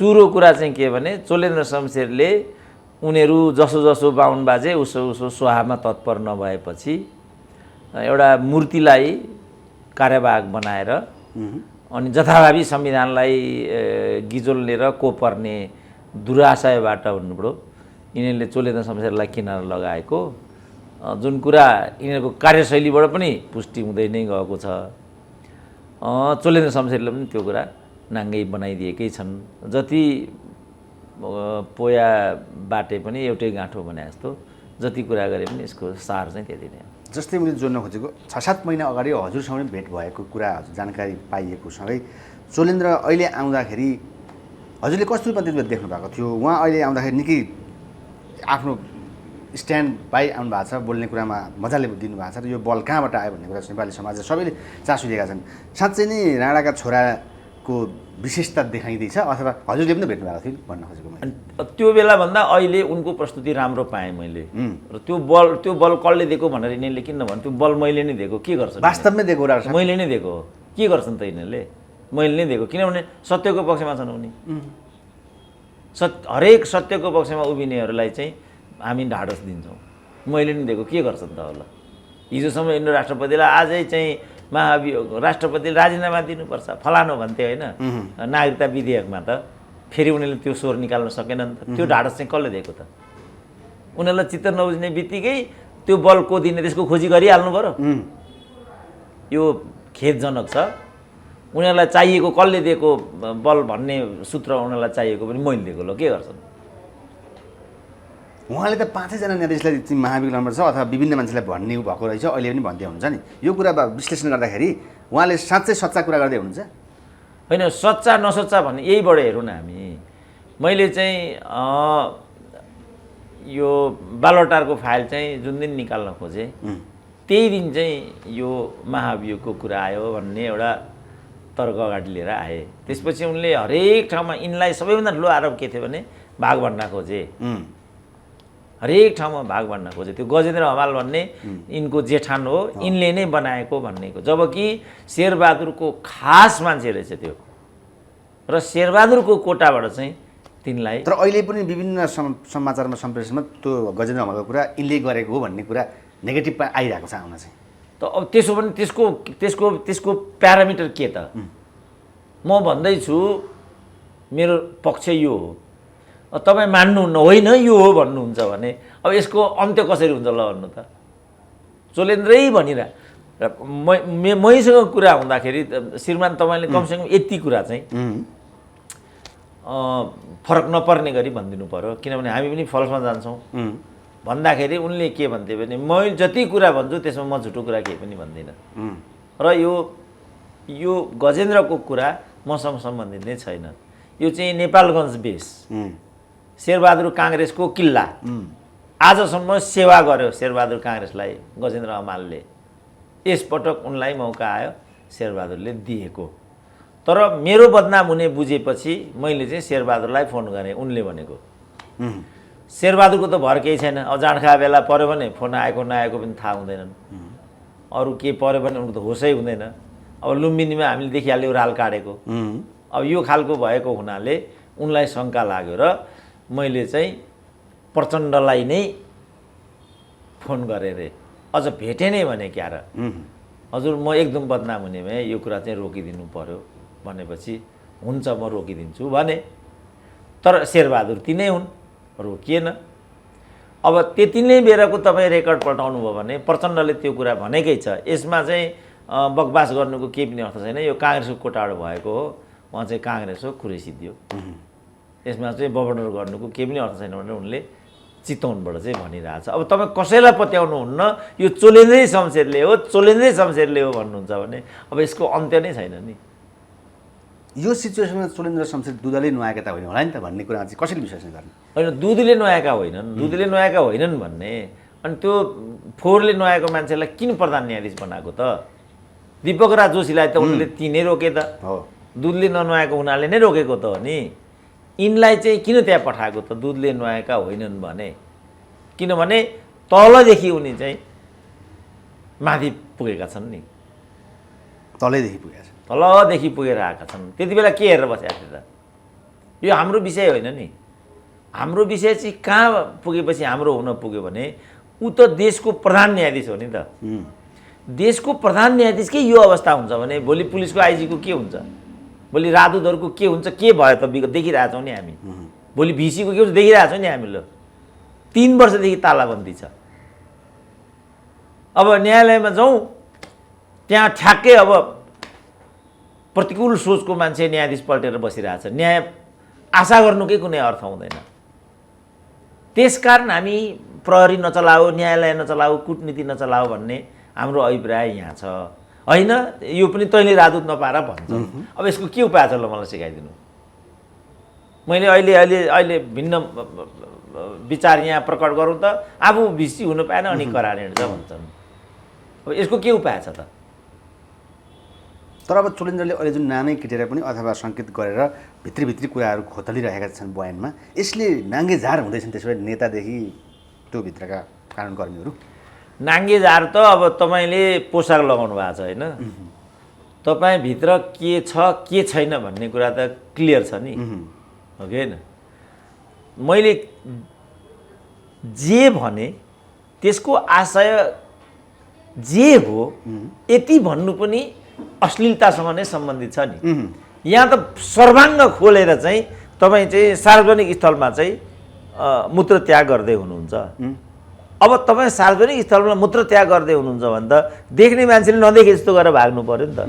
सुरो कुरा चाहिँ के भने चोलेन्द्र शमशेरले उनीहरू जसो जसो बाहुन बाजे उसो उसो स्वाहामा तत्पर नभएपछि एउटा मूर्तिलाई कार्यवाहक बनाएर अनि जथाभावी संविधानलाई गिजोल्ने र कोपर्ने दुराशयबाट भन्नुपऱ्यो यिनीहरूले चोलेन्द्र शमशेरलाई किनारा लगाएको जुन कुरा यिनीहरूको कार्यशैलीबाट पनि पुष्टि हुँदै नै गएको छ। चोलेन्द्र शमशेरले पनि त्यो कुरा नाङ्गै बनाइदिएकै छन्। जति पोया बाटे पनि एउटै गाँठो भने जस्तो जति कुरा गरे पनि यसको सार चाहिँ त्यति नै हो। जस्तै मैले जोड्न खोजेको 6-7 महिना अगाडि हजुरसँग भेट भएको कुरा जानकारी पाइएको सँगै चोलेन्द्र अहिले आउँदाखेरि हजुरले कस्तो रूपमा त्यति बेला देख्नु भएको थियो? उहाँ अहिले आउँदाखेरि निकै आफ्नो स्ट्यान्ड बाई आउनु भएको छ, बोल्ने कुरामा मजाले दिनुभएको छ र यो बल कहाँबाट आयो भन्ने कुरा नेपाली समाजले सबैले चासो लिएका छन्। साँच्चै नै राणाका छोराको विशेषता देखाइँदैछ अथवा हजुरले पनि भेट्नु भएको थियो भन्न खोजेको मैले। त्यो बेलाभन्दा अहिले उनको प्रस्तुति राम्रो पाएँ मैले र त्यो बल कसले दिएको भनेर यिनीहरूले किन भन्नु, त्यो बल मैले नै दिएको। के गर्छ? वास्तवमै दिएको कुरा मैले नै दिएको हो। के गर्छन् त यिनीहरूले? मैले नै दिएको, किनभने सत्यको पक्षमा छन् उनी। हरेक सत्यको पक्षमा उभिनेहरूलाई चाहिँ हामी ढाडस दिन्छौँ। मैले नै दिएको, के गर्छन् त होला? हिजोसम्म यिनीहरू राष्ट्रपतिलाई आजै चाहिँ महाभियोग राष्ट्रपतिले राजीनामा दिनुपर्छ फलानु भन्थे होइन नागरिकता विधेयकमा, त फेरि उनीहरूले त्यो स्वर निकाल्न सकेनन् त। त्यो ढाडस चाहिँ कसले दिएको त? उनीहरूलाई चित्त नबुझ्ने बित्तिकै त्यो बल को दिने त्यसको खोजी गरिहाल्नु पऱ्यो। यो खेदजनक छ। उनीहरूलाई चाहिएको कसले दिएको बल भन्ने सूत्र उनीहरूलाई चाहिएको पनि मैले दिएको ल, के गर्छन्? उहाँले त 5जना न्यायाधीशलाई चाहिँ महाभियोग नम्बर छ अथवा विभिन्न मान्छेलाई भन्ने भएको रहेछ, अहिले पनि भन्दै हुन्छ नि। यो कुरा विश्लेषण गर्दाखेरि उहाँले साँच्चै सच्चा कुरा गर्दै हुनुहुन्छ? होइन, सच्चा नसच्चा भन्ने यहीबाट हेरौँ न हामी। मैले चाहिँ यो बालोटारको फाइल चाहिँ जुन दिन निकाल्न खोजेँ त्यही दिन चाहिँ यो महाभियोगको कुरा आयो भन्ने एउटा तर्क अगाडि लिएर आए। त्यसपछि उनले हरेक ठाउँमा यिनलाई सबैभन्दा ठुलो आरोप के थियो भने भाग भन्न खोजे। हरेक ठाउँमा भाग भन्न खोजे। त्यो गजेन्द्र हमाल भन्ने यिनको जेठान हो, यिनले नै बनाएको भन्नेको, जबकि शेरबहादुरको खास मान्छे रहेछ त्यो र शेरबहादुरको कोटाबाट चाहिँ तिनलाई। तर अहिले पनि विभिन्न समाचारमा सम्प्रेषणमा त्यो गजेन्द्र हमालको कुरा यिनले गरेको हो भन्ने कुरा नेगेटिभ आइरहेको छ आउन चाहिँ। त अब त्यसो भने त्यसको प्यारामिटर के त? म भन्दैछु मेरो पक्ष यो हो, तपाईँ मान्नुहुन्न होइन यो हो भन्नुहुन्छ भने अब यसको अन्त्य कसरी हुन्छ ल भन्नु त? चोलेन्द्रै भनिरह र मैसँग कुरा हुँदाखेरि श्रीमान तपाईँले कमसेकम यति कुरा चाहिँ फरक नपर्ने गरी भनिदिनु पऱ्यो, किनभने हामी पनि फल्समा जान्छौँ। भन्दाखेरि उनले के भन्थे भने म जति कुरा भन्छु त्यसमा म झुटो कुरा केही पनि भन्दिनँ र यो गजेन्द्रको कुरा मसँग सम्बन्धित नै छैन। यो चाहिँ नेपालगञ्ज बेस शेरबहादुर काङ्ग्रेसको किल्ला। आजसम्म सेवा गर्यो शेरबहादुर काङ्ग्रेसलाई गजेन्द्र हमालले। यसपटक उनलाई मौका आयो शेरबहादुरले दिएको। तर मेरो बदनाम हुने बुझेपछि मैले चाहिँ शेरबहादुरलाई फोन गरेँ। उनले भनेको शेरबहादुरको त भर केही छैन। अब जाँडखा बेला पऱ्यो भने फोन आएको नआएको पनि थाहा हुँदैनन्। अरू के पऱ्यो भने उनको त होसै हुँदैन। अब लुम्बिनीमा हामीले देखिहाल्यौँ राल काटेको। अब यो खालको भएको हुनाले उनलाई शङ्का लाग्यो र मैले चाहिँ प्रचण्डलाई नै फोन गरेँ रे, अझ भेटेँ नै भने क्या र हजुर म एकदम बदनाम हुने भए यो कुरा चाहिँ रोकिदिनु पर्यो भनेपछि हुन्छ म रोकिदिन्छु भने। तर शेरबहादुर तिनै हुन्, रोकिएन। अब त्यति नै बेरको तपाईँ रेकर्ड पल्टाउनु भयो भने प्रचण्डले त्यो कुरा भनेकै छ। यसमा चाहिँ बकवास गर्नुको केही पनि अर्थ छैन। यो काङ्ग्रेसको कोटाबाट भएको हो, उहाँ चाहिँ काङ्ग्रेस हो, कुरै सिद्धियो। यसमा चाहिँ बबडर गर्नुको केही पनि अर्थ छैन भनेर उनले चितवनबाट चाहिँ भनिरहेछ। अब तपाईँ कसैलाई पत्याउनुहुन्न यो चोलेन्द्रै शमशेरले हो, चोलेन्द्रै शमशेरले हो भन्नुहुन्छ भने अब यसको अन्त्य नै छैन नि। यो सिचुएसनमा चोलेन्द्र शमशेर दुधले नुहाएका त होइन होला नि त भन्ने कुरा चाहिँ कसरी विश्लेषण गर्ने? होइन, दुधले नुहाएका होइनन्, दुधले नुहाएका होइनन् भन्ने। अनि त्यो फोहोरले नुहाएको मान्छेलाई किन प्रधान न्यायाधीश बनाएको त? दीपक राज जोशीलाई त उनले तिनै रोके त, दुधले ननुहाएको हुनाले नै रोकेको त हो नि। यिनलाई चाहिँ किन त्यहाँ पठाएको त दुधले नुहाएका होइनन् भने? किनभने तलदेखि उनी चाहिँ माथि पुगेका छन् नि। तलैदेखि पुगेका छन्, तलदेखि पुगेर आएका छन्। त्यति बेला के हेरेर बसेका थिए त? यो हाम्रो विषय होइन नि। हाम्रो विषय चाहिँ कहाँ पुगेपछि हाम्रो हुन पुग्यो भने ऊ त देशको प्रधान न्यायाधीश हो नि त। देशको प्रधान न्यायाधीशकै यो अवस्था हुन्छ भने भोलि पुलिसको आइजीको के हुन्छ, भोलि राजदूतहरूको के हुन्छ, के भयो त विगत देखिरहेछौँ नि हामी। भोलि भिसीको के हुन्छ देखिरहेछौँ नि हामीले। 3 वर्षदेखि तालाबन्दी छ। अब न्यायालयमा जाउँ, त्यहाँ ठ्याक्कै अब प्रतिकूल सोचको मान्छे न्यायाधीश पल्टेर बसिरहेछ। न्याय आशा गर्नुकै कुनै अर्थ हुँदैन। त्यसकारण हामी प्रहरी नचलाऊ, न्यायालय नचलाऊ, कूटनीति नचलाऊ भन्ने हाम्रो अभिप्राय यहाँ छ। होइन यो पनि तैँले राजदूत नपाएर भन्छ। अब यसको के उपाय छ ल मलाई सिकाइदिनु। मैले अहिले भिन्न विचार यहाँ प्रकट गरौँ त आफू भिसी हुन पाएन अनि करार हिँड्छ भन्छन्। अब यसको के उपाय छ त? तर अब चोलेन्द्रले अहिले जुन नामै किटेर पनि अथवा सङ्केत गरेर भित्री कुराहरू खोतलिरहेका छन् बयानमा, यसले नाङ्गे झार हुँदैछन् त्यसो भए नेतादेखि त्यो भित्रका कानुनकर्मीहरू? नाङ्गे झार त अब तपाईँले पोसाक लगाउनु भएको छ होइन, तपाईँभित्र के छ के छैन भन्ने कुरा त क्लियर छ नि, हो कि होइन? मैले जे भने त्यसको आशय जे हो यति भन्नु पनि अश्लीलतासँग नै सम्बन्धित छ नि। यहाँ त सर्वाङ्ग खोलेर चाहिँ तपाईँ चाहिँ सार्वजनिक स्थलमा चाहिँ मूत्र त्याग गर्दै हुनुहुन्छ। अब तपाईँ सार्वजनिक स्थलमा मूत्र त्याग गर्दै हुनुहुन्छ भने त देख्ने मान्छेले नदेखे जस्तो गरेर भाग्नु पऱ्यो नि त।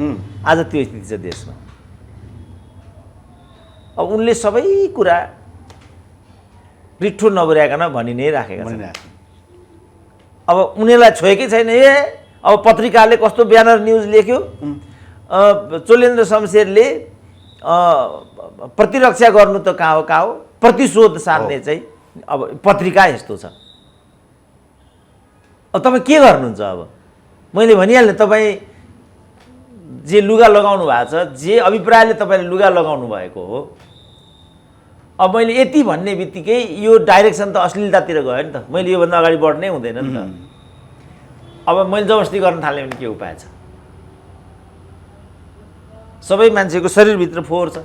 आज त्यो स्थिति छ देशमा। अब उनले सबै कुरा रिठो नबुर्याकन भनि नै राखेका छन्। अब उनीहरूलाई छोएकै छैन। अब पत्रिकाले कस्तो ब्यानर न्युज लेख्यो, चोलेन्द्र शमशेरले प्रतिरक्षा गर्नु त कहाँ हो, प्रतिशोध साध्ने चाहिँ अब पत्रिका यस्तो छ। अब तपाईँ के गर्नुहुन्छ? अब मैले भनिहालेँ, तपाईँ जे लुगा लगाउनु भएको छ, जे अभिप्रायले तपाईँले लुगा लगाउनु भएको हो, अब मैले यति भन्ने बित्तिकै यो डाइरेक्सन त अश्लीलतातिर गयो नि त। मैले योभन्दा अगाडि बढ्नै हुँदैन नि त। अब मैले जबरजस्ती गर्न थालेँ भने के उपाय छ? सबै मान्छेको शरीरभित्र फोहोर छ।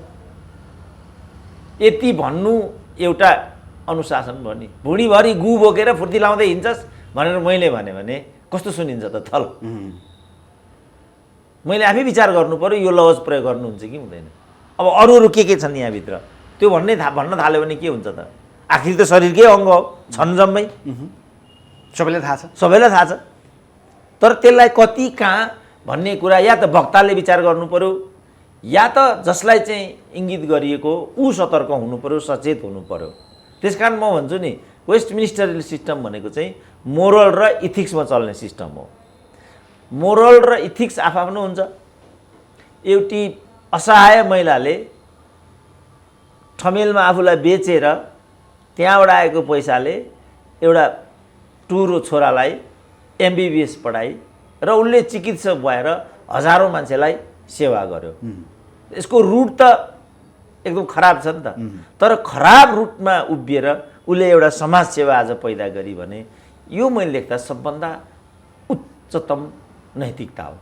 यति भन्नु एउटा अनुशासन भयो नि। भुँडीभरि गु बोकेर फुर्ती लाउँदै हिँड्छस् भनेर मैले भने कस्तो सुनिन्छ त थल? मैले आफै विचार गर्नु पर्यो यो लवज प्रयोग गर्नुहुन्छ कि हुँदैन। अब अरू के छन् यहाँभित्र त्यो भन्न थाल्यो भने के हुन्छ त? आखिर त शरीरकै अङ्ग हो, छन् जम्मै, सबैलाई थाहा छ। सबैलाई थाहा छ। तर त्यसलाई कति कहाँ भन्ने कुरा या त वक्ताले विचार गर्नु पर्यो, या त जसलाई चाहिँ इङ्गित गरिएको ऊ सतर्क हुनु पर्यो, सचेत हुनु पर्यो। त्यसकारण म भन्छु नि, वेस्टमिनिस्टर सिस्टम भनेको चाहिँ मोरल र इथिक्समा चल्ने सिस्टम हो। मोरल र इथिक्स आफ्नो हुन्छ। एउटी असहाय महिलाले ठमेलमा आफूलाई बेचेर त्यहाँबाट आएको पैसाले एउटा टुरो छोरालाई MBBS पढाइ र उसले चिकित्सक भएर हजारौँ मान्छेलाई सेवा गर्यो। यसको रुट त एकदम खराब छ नि त। तर खराब रुटमा उभिएर उसले एउटा समाज सेवा आज पैदा गरी भने यो मैले लेख्दा सबभन्दा उच्चतम नैतिकता हो।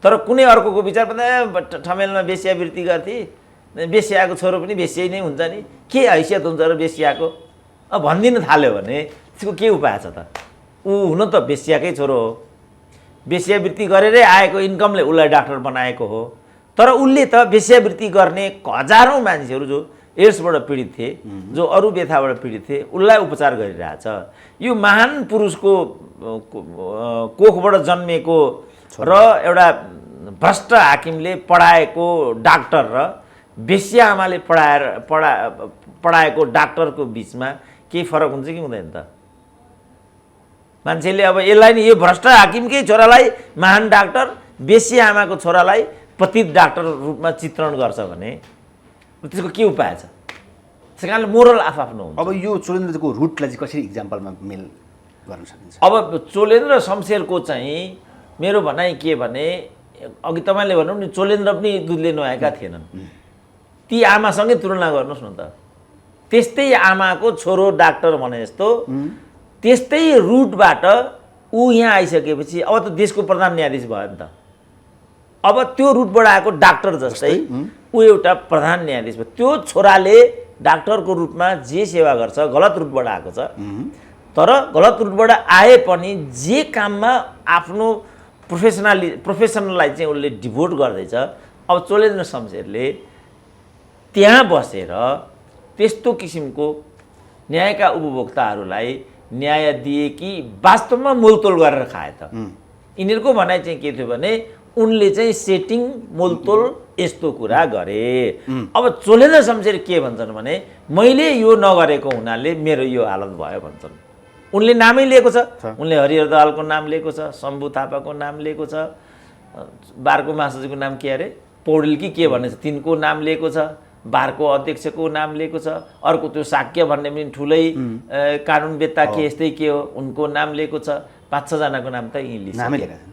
तर कुनै अर्कोको विचार भन्दा ठमेलमा वेश्यावृत्ति गर्थे, वेश्याको छोरो पनि वेश्यै नै हुन्छ नि, के हैसियत हुन्छ र वेश्याको? अब भनिदिन थाल्यो भने त्यसको के उपाय छ त? ऊ हुन त वेश्याकै छोरो हो, वेश्यावृत्ति गरेरै आएको इन्कमले उसलाई डाक्टर बनाएको हो। तर उसले त वेश्यावृत्ति गर्ने हजारौँ मान्छेहरू जो एड्सबाट पीडित थिए, जो अरू व्यथाबाट पीडित थिए, उसलाई उपचार गरिरहेछ। यो महान पुरुषको कोखबाट जन्मेको र एउटा भ्रष्ट हाकिमले पढाएको डाक्टर र वेश्या आमाले पढाएको डाक्टरको बिचमा केही फरक हुन्छ कि हुँदैन त? मान्छेले अब यसलाई नि यो भ्रष्ट हाकिमकै छोरालाई महान डाक्टर, वेश्या आमाको छोरालाई पतित डाक्टर रूपमा चित्रण गर्छ भने त्यसको के उपाय छ? त्यस कारणले मोरल आफ्नो हुन्छ। अब यो चोलेन्द्रको रुटलाई चाहिँ कसरी इक्जाम्पलमा मेल गर्न सकिन्छ? अब चोलेन्द्र शमशेरको चाहिँ मेरो भनाइ के भने, अघि तपाईँले भन्नु नि चोलेन्द्र पनि दुधले नुहाएका थिएनन्। ती आमासँगै तुलना गर्नुहोस् न त। त्यस्तै आमाको छोरो डाक्टर भने जस्तो त्यस्तै रुटबाट ऊ यहाँ आइसकेपछि अब त देशको प्रधान न्यायाधीश भयो नि त। अब त्यो रुटबाट आएको डाक्टर जस्तै ऊ एउटा प्रधान न्यायाधीश भयो। त्यो छोराले डाक्टरको रूपमा जे सेवा गर्छ गलत रुटबाट आएको छ, तर गलत रुटबाट आए पनि जे काममा आफ्नो प्रोफेसनललाई चाहिँ उसले डिभोट गर्दैछ। अब चोलेन्द्र शमशेरले त्यहाँ बसेर त्यस्तो किसिमको न्यायका उपभोक्ताहरूलाई न्याय दिए कि वास्तवमा मोलतोल गरेर खाए त? यिनीहरूको भनाइ चाहिँ के थियो भने उनले चाहिँ सेटिङ मोलतोल यस्तो कुरा गरे। अब चोलेन्द्र शमशेर के भन्छन् भने मैले यो नगरेको हुनाले मेरो यो हालत भयो भन्छन्। उनले नामै लिएको छ, उनले हरिहर दाहालको नाम लिएको छ, शम्भु थापाको नाम लिएको छ, बारको महासचिवको नाम के अरे पौडेल कि के भन्ने छ तिनको नाम लिएको छ, बारको अध्यक्षको नाम लिएको छ, अर्को त्यो साक्य भन्ने पनि ठुलै कानुनवेत्ता के यस्तै के हो उनको नाम लिएको छ। 5-6 जनाको नाम त यिनले नामै लिएका छन्।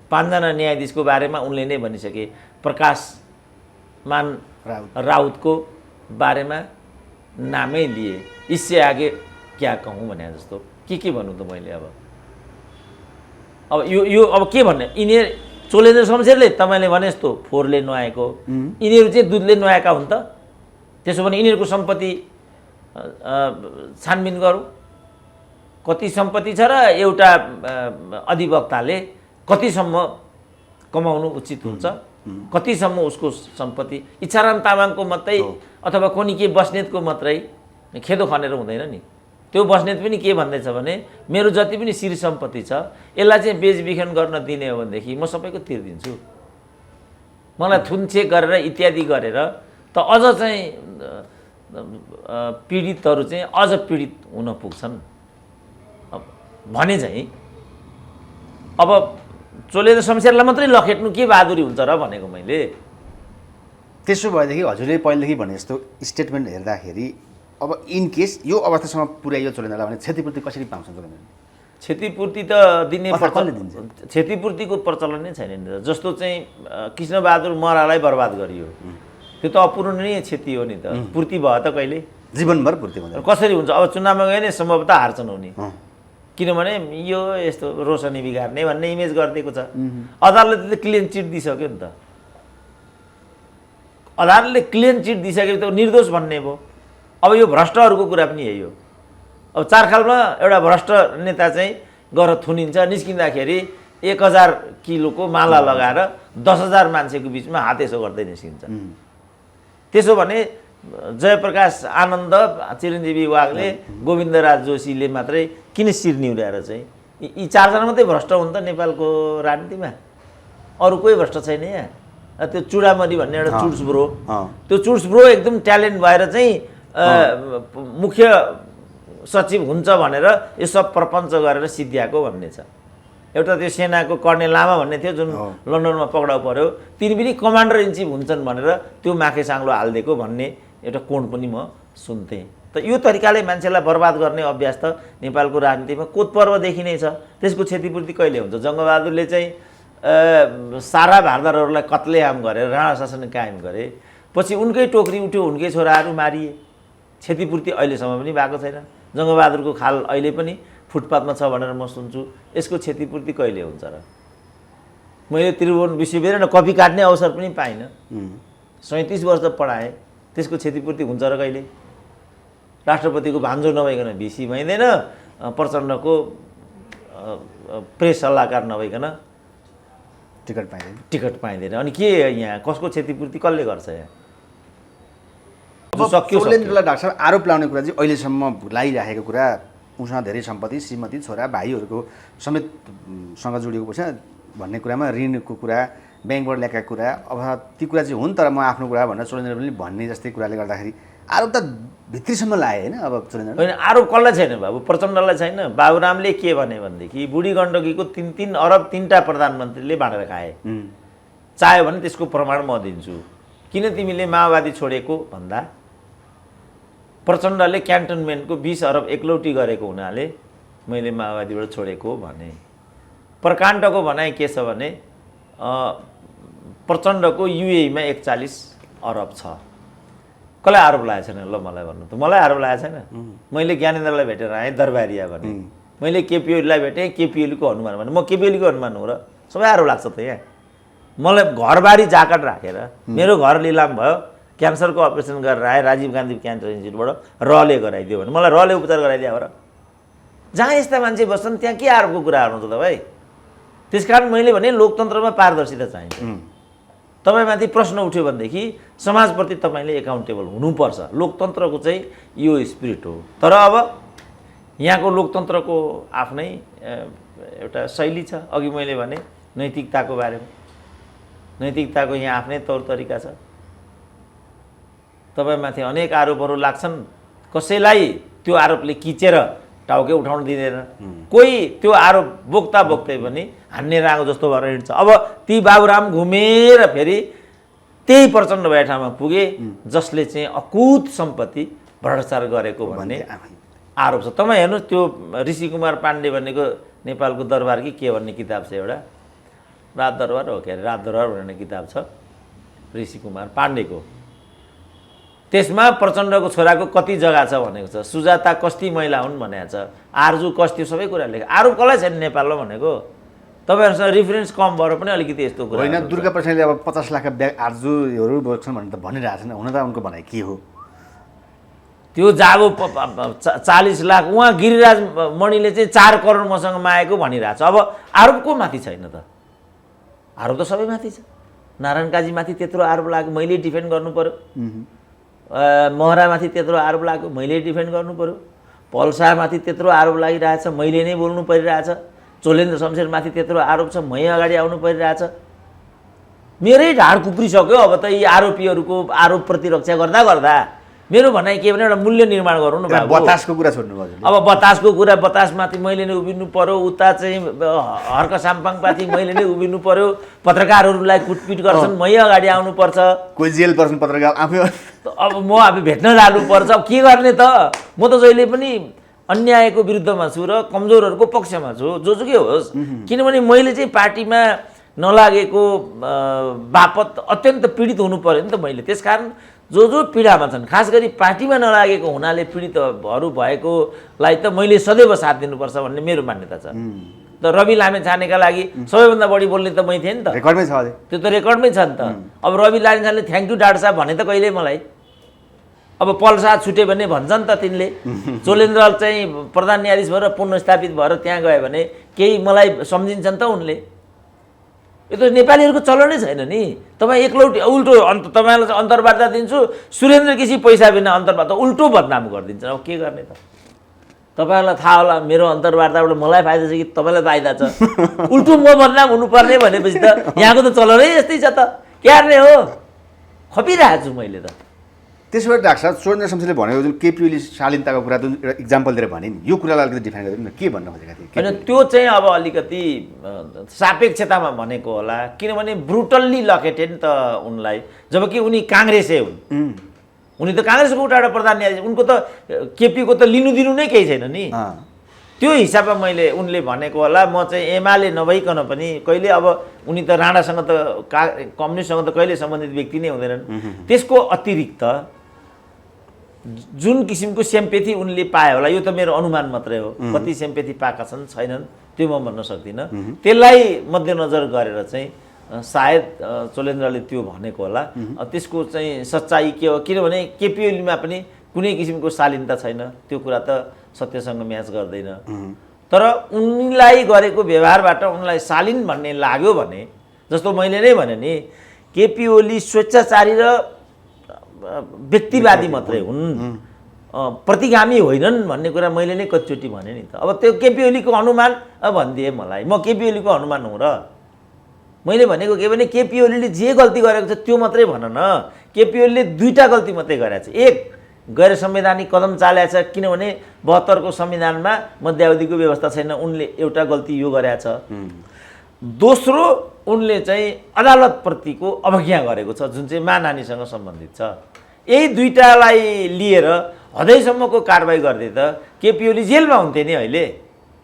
5 जना न्यायाधीशको बारेमा उनले नै भनिसके। प्रकाशमान राउतको बारेमा नामै लिए। इससे आगे क्या कहूँ भने जस्तो के भन्नु त मैले अब यो अब के भन्ने यिनीहरू चोलेन्द्र शमशेरले तपाईँले भने जस्तो फोहोरले नुहाएको यिनीहरू चाहिँ दुधले नुहाएका हुन् त? त्यसो भने यिनीहरूको सम्पत्ति छानबिन गरौँ कति सम्पत्ति छ र एउटा अधिवक्ताले कतिसम्म कमाउनु उचित हुन्छ, कतिसम्म उसको सम्पत्ति इच्छाराम तामाङको मात्रै अथवा कोनी के बस्नेतको मात्रै खेदो खनेर हुँदैन नि। त्यो बस्नेत पनि के भन्दैछ भने मेरो जति पनि श्री सम्पत्ति छ यसलाई चाहिँ बेचबिखन गर्न दिने हो भनेदेखि म सबैको तिर्दिन्छु, मलाई थुनछेक गरेर इत्यादि गरेर त अझ चाहिँ पीडितहरू चाहिँ अझ पीडित हुन पुग्छन् भने चाहिँ अब चोलेन्द्र शमशेरलाई मात्रै लखेट्नु के बहादुरी हुन्छ र भनेको मैले। त्यसो भएदेखि हजुरले पहिलेदेखि भने जस्तो स्टेटमेन्ट हेर्दाखेरि अब इन केस यो अवस्थासम्म पुर्याइयो चोलेन्द्रलाई भने क्षतिपूर्ति कसरी पाउँछन् चोलेन्द्रले? क्षतिपूर्ति त दिने क्षतिपूर्तिको प्रचलन नै छैन नि। जस्तो चाहिँ कृष्णबहादुर महरालाई बर्बाद गरियो त्यो त अपूरणीय क्षति हो नि त। पूर्ति भयो त कहिले? जीवनभर पूर्ति हुँदैन। कसरी हुन्छ? अब चुनावमा गए नै सम्भवतः हार्छन् उनी, किनभने यो यस्तो रोशनी बिगार्ने भन्ने इमेज गरिदिएको छ। अदालतले त क्लिन चिट दिइसक्यो नि त। अदालतले क्लिन चिट दिइसकेपछि त निर्दोष भन्ने भयो। अब यो भ्रष्टहरूको कुरा पनि यही हो। अब चारखालमा एउटा भ्रष्ट नेता चाहिँ गएर थुनिन्छ, निस्किँदाखेरि 1000 किलोको माला लगाएर 10,000 मान्छेको बिचमा हात यसो गर्दै निस्किन्छ। त्यसो भने जयप्रकाश आनन्द, चिरञ्जीवी वागले, गोविन्दराज जोशीले मात्रै किन शिर निहुर्याएर चाहिँ यी 4 जना मात्रै भ्रष्ट हुन् त नेपालको राजनीतिमा? अरू कोही भ्रष्ट छैन यहाँ। त्यो चुडामरी भन्ने एउटा चुड्स ब्रो, त्यो चुड्स ब्रो एकदम ट्यालेन्ट भएर चाहिँ मुख्य सचिव हुन्छ भनेर यो सब प्रपञ्च गरेर सिद्ध्याएको भन्ने छ। एउटा त्यो सेनाको कर्णेल लामा भन्ने थियो जुन लन्डनमा पक्राउ पर्यो, तिनी पनि कमान्डर इन चिफ हुन्छन् भनेर त्यो माखे साङ्लो हालिदिएको भन्ने एउटा कोण पनि म सुन्थेँ। त यो तरिकाले मान्छेलाई बर्बाद गर्ने अभ्यास त नेपालको राजनीतिमा कोतपर्वदेखि नै छ। त्यसको क्षतिपूर्ति कहिले हुन्छ? जङ्गबहादुरले चाहिँ सारा भारदारहरूलाई कत्लेआम गरेर राणा शासन कायम गरे, पछि उनकै टोकरी उठ्यो, उनकै छोराहरू मारिए। क्षतिपूर्ति अहिलेसम्म पनि भएको छैन। जङ्गबहादुरको खाल अहिले पनि फुटपाथमा छ भनेर म सुन्छु। यसको क्षतिपूर्ति कहिले हुन्छ र? मैले त्रिभुवन विश्वविद्यालयमा कपी काट्ने अवसर पनि पाइनँ। 37 वर्ष पढाएँ, त्यसको क्षतिपूर्ति हुन्छ र कहिले? राष्ट्रपतिको भान्जो नभइकन भिसी भइँदैन, प्रचण्डको प्रेस सल्लाहकार नभइकन टिकट पाइँदैन। अनि के यहाँ कसको क्षतिपूर्ति कसले गर्छ? यहाँ चोलेन्द्रलाई डाक्टर साहब आरोप लाउने कुरा चाहिँ अहिलेसम्म लागिराखेको कुरा उसँग धेरै सम्पत्ति, श्रीमती, छोरा, भाइहरूको समेत सँग जोडिएको पैसा भन्ने कुरामा ऋणको कुरा, ब्याङ्कबाट ल्याएका कुरा, अब ती कुरा चाहिँ हुन् तर म आफ्नो कुरा भनेर चोलेन्द्र पनि भन्ने जस्तै कुराले गर्दाखेरि आरोप त भित्रीसम्म लाए होइन? अब चोलेन्द्र होइन, आरोप कसलाई छैन बाबु? प्रचण्डलाई छैन? बाबुरामले के भने भनेदेखि बुढी गण्डकीको 3-3 अरब 3टा प्रधानमन्त्रीले बाँडेर खाए, चाह्यो भने त्यसको प्रमाण म दिन्छु। किन तिमीले माओवादी छोडेको भन्दा प्रचण्डले क्यान्टनमेन्टको 20 अरब एकलौटी गरेको हुनाले मैले माओवादीबाट छोडेको भने। प्रकाण्डको भनाइ के छ भने प्रचण्डको युएईमा 41 अरब छ। कसलाई आरोप लागेको छैन? ल मलाई भन्नु त। मलाई आरोप लागेको छैन। मैले ज्ञानेन्द्रलाई भेटेर आएँ, दरबारिया भने। मैले केपी ओलीलाई भेटेँ, केपी ओलीको हनुमान भने। म केपी ओलीको हनुमान हो र? सबै आरोप लाग्छ त यहाँ। मलाई घरबारी जाकट राखेर मेरो घर लिलाम भयो, क्यान्सरको अपरेसन गरेर आएँ राजीव गान्धी क्यान्सर इन्स्टिच्युटबाट रले गराइदियो भने मलाई रले उपचार गराइदियो हो र? जहाँ यस्ता मान्छे बस्छन् त्यहाँ के आरोपको कुरा गर्नु त तपाईँ? त्यसकारण मैले भने लोकतन्त्रमा पारदर्शिता चाहिन्छ। तपाईँमाथि प्रश्न उठ्यो भनेदेखि समाजप्रति तपाईँले एकाउन्टेबल हुनुपर्छ। लोकतन्त्रको चाहिँ यो स्पिरिट हो। तर अब यहाँको लोकतन्त्रको आफ्नै एउटा शैली छ। अघि मैले भने नैतिकताको बारेमा, नैतिकताको यहाँ आफ्नै तौर तरिका छ। तपाईँमाथि अनेक आरोपहरू लाग्छन्, कसैलाई त्यो आरोपले किचेर टाउके उठाउन दिँदैन, कोही त्यो आरोप बोक्दा बोक्दै पनि हान्ने रागो जस्तो भएर हिँड्छ। अब ती बाबुराम घुमेर फेरि त्यही प्रचण्ड भए ठाउँमा पुगे जसले चाहिँ अकुत सम्पत्ति भ्रष्टाचार गरेको भन्ने आरोप छ। तपाईँ हेर्नुहोस् त्यो ऋषि कुमार पाण्डे भनेको नेपालको दरबार कि के भन्ने किताब छ, एउटा रात दरबार हो, के अरे रात दरबार भन्ने किताब छ ऋषि कुमार पाण्डेको। त्यसमा प्रचण्डको छोराको कति जग्गा छ भनेको छ, सुजाता कस्ती महिला हुन् भनेको छ, आर्जु कस्ती, सबै कुरा लेखेको। आरोप कसलाई छैन नेपालमा भनेको? तपाईँहरूसँग रिफरेन्स कम भएर पनि अलिकति यस्तो कुरा होइन। दुर्गा प्रसादले अब 50 लाख ब्याग आर्जुहरू बोक्छन् भनेर त भनिरहेको छैन, हुन त उनको भनाइ के हो? त्यो जागो 40 लाख, उहाँ गिरिराज मणिले चाहिँ 4 करोड मसँग मागेको भनिरहेको छ। अब आरोप को माथि छैन त? आरोप त सबै माथि छ। नारायण काजी माथि त्यत्रो आरोप लाग्यो, मैले डिफेन्ड गर्नु पर्यो। महरामाथि त्यत्रो आरोप लाग्यो, मैले डिफेन्ड गर्नु पर्यो। पल शाहमाथि त्यत्रो आरोप लागिरहेछ, मैले नै बोल्नु परिरहेछ। चोलेन्द्र शमशेरमाथि त्यत्रो आरोप छ, मै अगाडि आउनु परिरहेछ। मेरै ढाड कुप्रिसक्यो। अब त यी आरोपीहरूको आरोप प्रतिरक्षा गर्दा गर्दा मेरो भनाइ के भने एउटा मूल्य निर्माण गरौँ न बाबु। बतासको कुरा छोड्नु भयो। अब बतासको कुरा, बतासमाथि मैले नै उभिनु पर्यो, उता चाहिँ हर्क साम्पाङमाथि मैले नै उभिनु पर्यो। पत्रकारहरूलाई कुटपिट गर्छन्, मै अगाडि आउनुपर्छ। कोही जेल पर्छन् पत्रकार आफै। अब म अब भेट्न जानुपर्छ। अब के गर्ने त? म त जहिले पनि अन्यायको विरुद्धमा छु र कमजोरहरूको पक्षमा छु, जोसुकै होस्। किनभने मैले चाहिँ पार्टीमा नलागेको बापत अत्यन्त पीडित हुनु पर्यो नि त मैले। त्यसकारण जो पीडामा छन्, खास गरी पार्टीमा नलागेको हुनाले पीडितहरू भएकोलाई त मैले सदैव साथ दिनुपर्छ भन्ने मेरो मान्यता छ। त रवि लामेछानेका लागि सबैभन्दा बढी बोल्ने त मै थिएँ नि त। रेकर्डमै छ अझै, त्यो त रेकर्डमै छ नि त। अब रवि लामेछानेले थ्याङ्क यू डाक्टर साहब भने त कहिले मलाई। अब पलसाद छुट्यो भने भन्छन् त तिनले। चोलेन्द्र चाहिँ प्रधान न्यायाधीश भएर पुनर्स्थापित भएर त्यहाँ गयो भने केही मलाई सम्झिन्छन् त उनले? यो त नेपालीहरूको चलनै छैन नि। तपाईँ एकलौटी उल्टो तपाईँलाई चाहिँ अन्तर्वार्ता दिन्छु, सुरेन्द्र केसी पैसा बिना अन्तर्वार्ता उल्टो बदनाम गरिदिन्छ। अब के गर्ने त? तपाईँहरूलाई थाहा होला मेरो अन्तर्वार्ताबाट मलाई फाइदा छ कि तपाईँलाई फाइदा छ? उल्टो म बदनाम हुनुपर्ने भनेपछि त यहाँको त चलनै यस्तै छ त। के गर्ने हो? खपिरहेको छु मैले त। त्यसो भए डाक्टर साहब, चोलेन्द्र शमशेरले भनेको जुन केपी ओली शालीनताको कुरा जुन एउटा इक्जाम्पल दिएर भने नि, यो कुरालाई अलिकति डिफाइन गरिदिनु न, के भन्न खोजेका थिए? होइन, त्यो चाहिँ अब अलिकति सापेक्षतामा भनेको होला। किनभने ब्रुटल्ली लकेटे नि त उनलाई, जबकि उनी काङ्ग्रेसै हुन्। उनी त काङ्ग्रेसको एउटा प्रधान न्यायाधीश, उनको त केपीको त लिनु दिनु नै केही छैन नि। त्यो हिसाबमा मैले उनले भनेको होला। म चाहिँ एमाले नभइकन पनि कहिले, अब उनी त राणासँग त कम्युनिस्टसँग त कहिले सम्बन्धित व्यक्ति नै हुँदैनन्। त्यसको अतिरिक्त जुन किसिमको सेम्पेथी उनले पाए होला, यो त मेरो अनुमान मात्रै हो। कति सेम्पेथी पाएका छन् छैनन् त्यो म भन्न सक्दिनँ। त्यसलाई मध्यनजर गरेर चाहिँ सायद चोलेन्द्रले त्यो भनेको होला। त्यसको चाहिँ सच्चाइ के हो? किनभने केपी ओलीमा पनि कुनै किसिमको शालीनता छैन, त्यो कुरा त सत्यसँग म्याच गर्दैन। तर उनलाई गरेको व्यवहारबाट उनलाई शालीन भन्ने लाग्यो भने, जस्तो मैले नै भने नि, केपी ओली स्वेच्छाचारी र व्यक्तिवादी मात्रै हुन्, प्रतिगामी होइनन् भन्ने कुरा मैले नै कतिचोटि भने नि त। अब त्यो केपी ओलीको अनुमान भनिदिए मलाई, म केपी ओलीको अनुमान हुँ र? मैले भनेको के भने केपी ओलीले जे गल्ती गरेको छ त्यो मात्रै भन न। केपी ओलीले दुईटा गल्ती मात्रै गरेको छ। एक, गैर संवैधानिक कदम चालेको छ, किनभने 72 को संविधानमा मध्यावधिको व्यवस्था छैन, उनले एउटा गल्ती यो गरेको छ। दोस्रो, उनले चाहिँ अदालतप्रतिको अवज्ञा गरेको छ, जुन चाहिँ मानहानिसँग सम्बन्धित छ। यही दुईटालाई लिएर हदैसम्मको कारबाही गर्दै त केपी ओली जेलमा हुन्थे नि अहिले।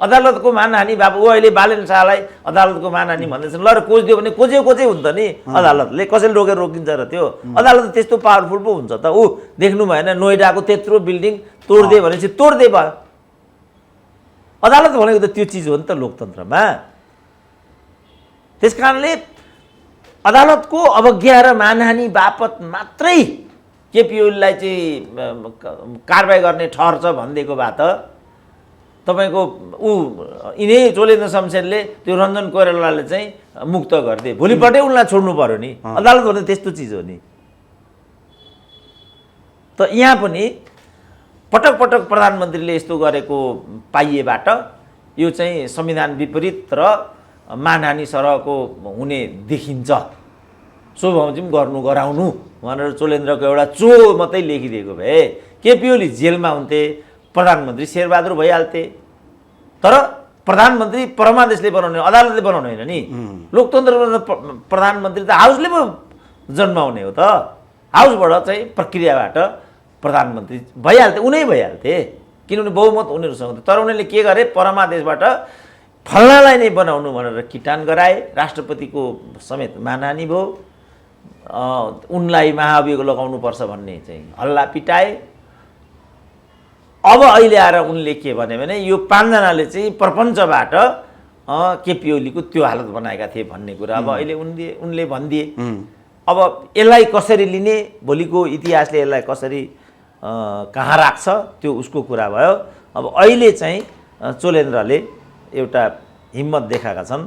अदालतको मानहानि बाबु, ऊ अहिले बालेन शाहलाई अदालतको मानहानि भन्दैछन्, ल र कोच दियो भने कोचे हुन्छ नि अदालतले, कसैले रोकेर रोकिन्छ र? त्यो अदालत त्यस्तो पावरफुल पो हुन्छ त? ऊ देख्नु भएन नोइडाको त्यत्रो बिल्डिङ तोडिदियो भनेपछि तोड्दै भयो। अदालत भनेको त त्यो चिज हो नि त लोकतन्त्रमा। त्यस कारणले अदालतको अवज्ञा र मानहानि बापत मात्रै केपी ओलीलाई चाहिँ कारबाही गर्ने ठहर छ भनिदिएको भए त तपाईँको यिनै चोलेन्द्र शमशेरले त्यो रञ्जन कोइरालाले चाहिँ मुक्त गरिदिए, भोलिपल्टै उनलाई छोड्नु पर्यो नि। अदालत भने त्यस्तो चिज हो नि। त यहाँ पनि पटक पटक प्रधानमन्त्रीले यस्तो गरेको पाइएबाट यो चाहिँ संविधान विपरीत र मानहानि सरहको हुने देखिन्छ। सो बमोजिम गराउनु भनेर चोलेन्द्रको एउटा मात्रै लेखिदिएको भए केपी ओली जेलमा हुन्थे, प्रधानमन्त्री शेरबहादुर भइहाल्थे। तर प्रधानमन्त्री परमादेशले बनाउने, अदालतले बनाउने होइन नि। लोकतन्त्रमा प्रधानमन्त्री त हाउसले पो जन्माउने हो त। हाउसबाट चाहिँ प्रक्रियाबाट प्रधानमन्त्री भइहाल्थे, उनै भइहाल्थे, किनभने बहुमत उनीहरूसँग थियो। तर उनीहरूले के गरे, परमादेशबाट फल्नालाई नै बनाउनु भनेर किटान गराए, राष्ट्रपतिको समेत मानहानि भयो, उनलाई महाभियोग लगाउनुपर्छ भन्ने चाहिँ हल्ला पिटाए। अब अहिले आएर उनले के भने यो 5 जनाले चाहिँ प्रपञ्चबाट केपी ओलीको त्यो हालत बनाएका थिए भन्ने कुरा अब अहिले उनले भनिदिए। अब यसलाई कसरी लिने, भोलिको इतिहासले यसलाई कसरी कहाँ राख्छ त्यो उसको कुरा भयो। अब अहिले चाहिँ चोलेन्द्रले एउटा हिम्मत देखाएका छन्,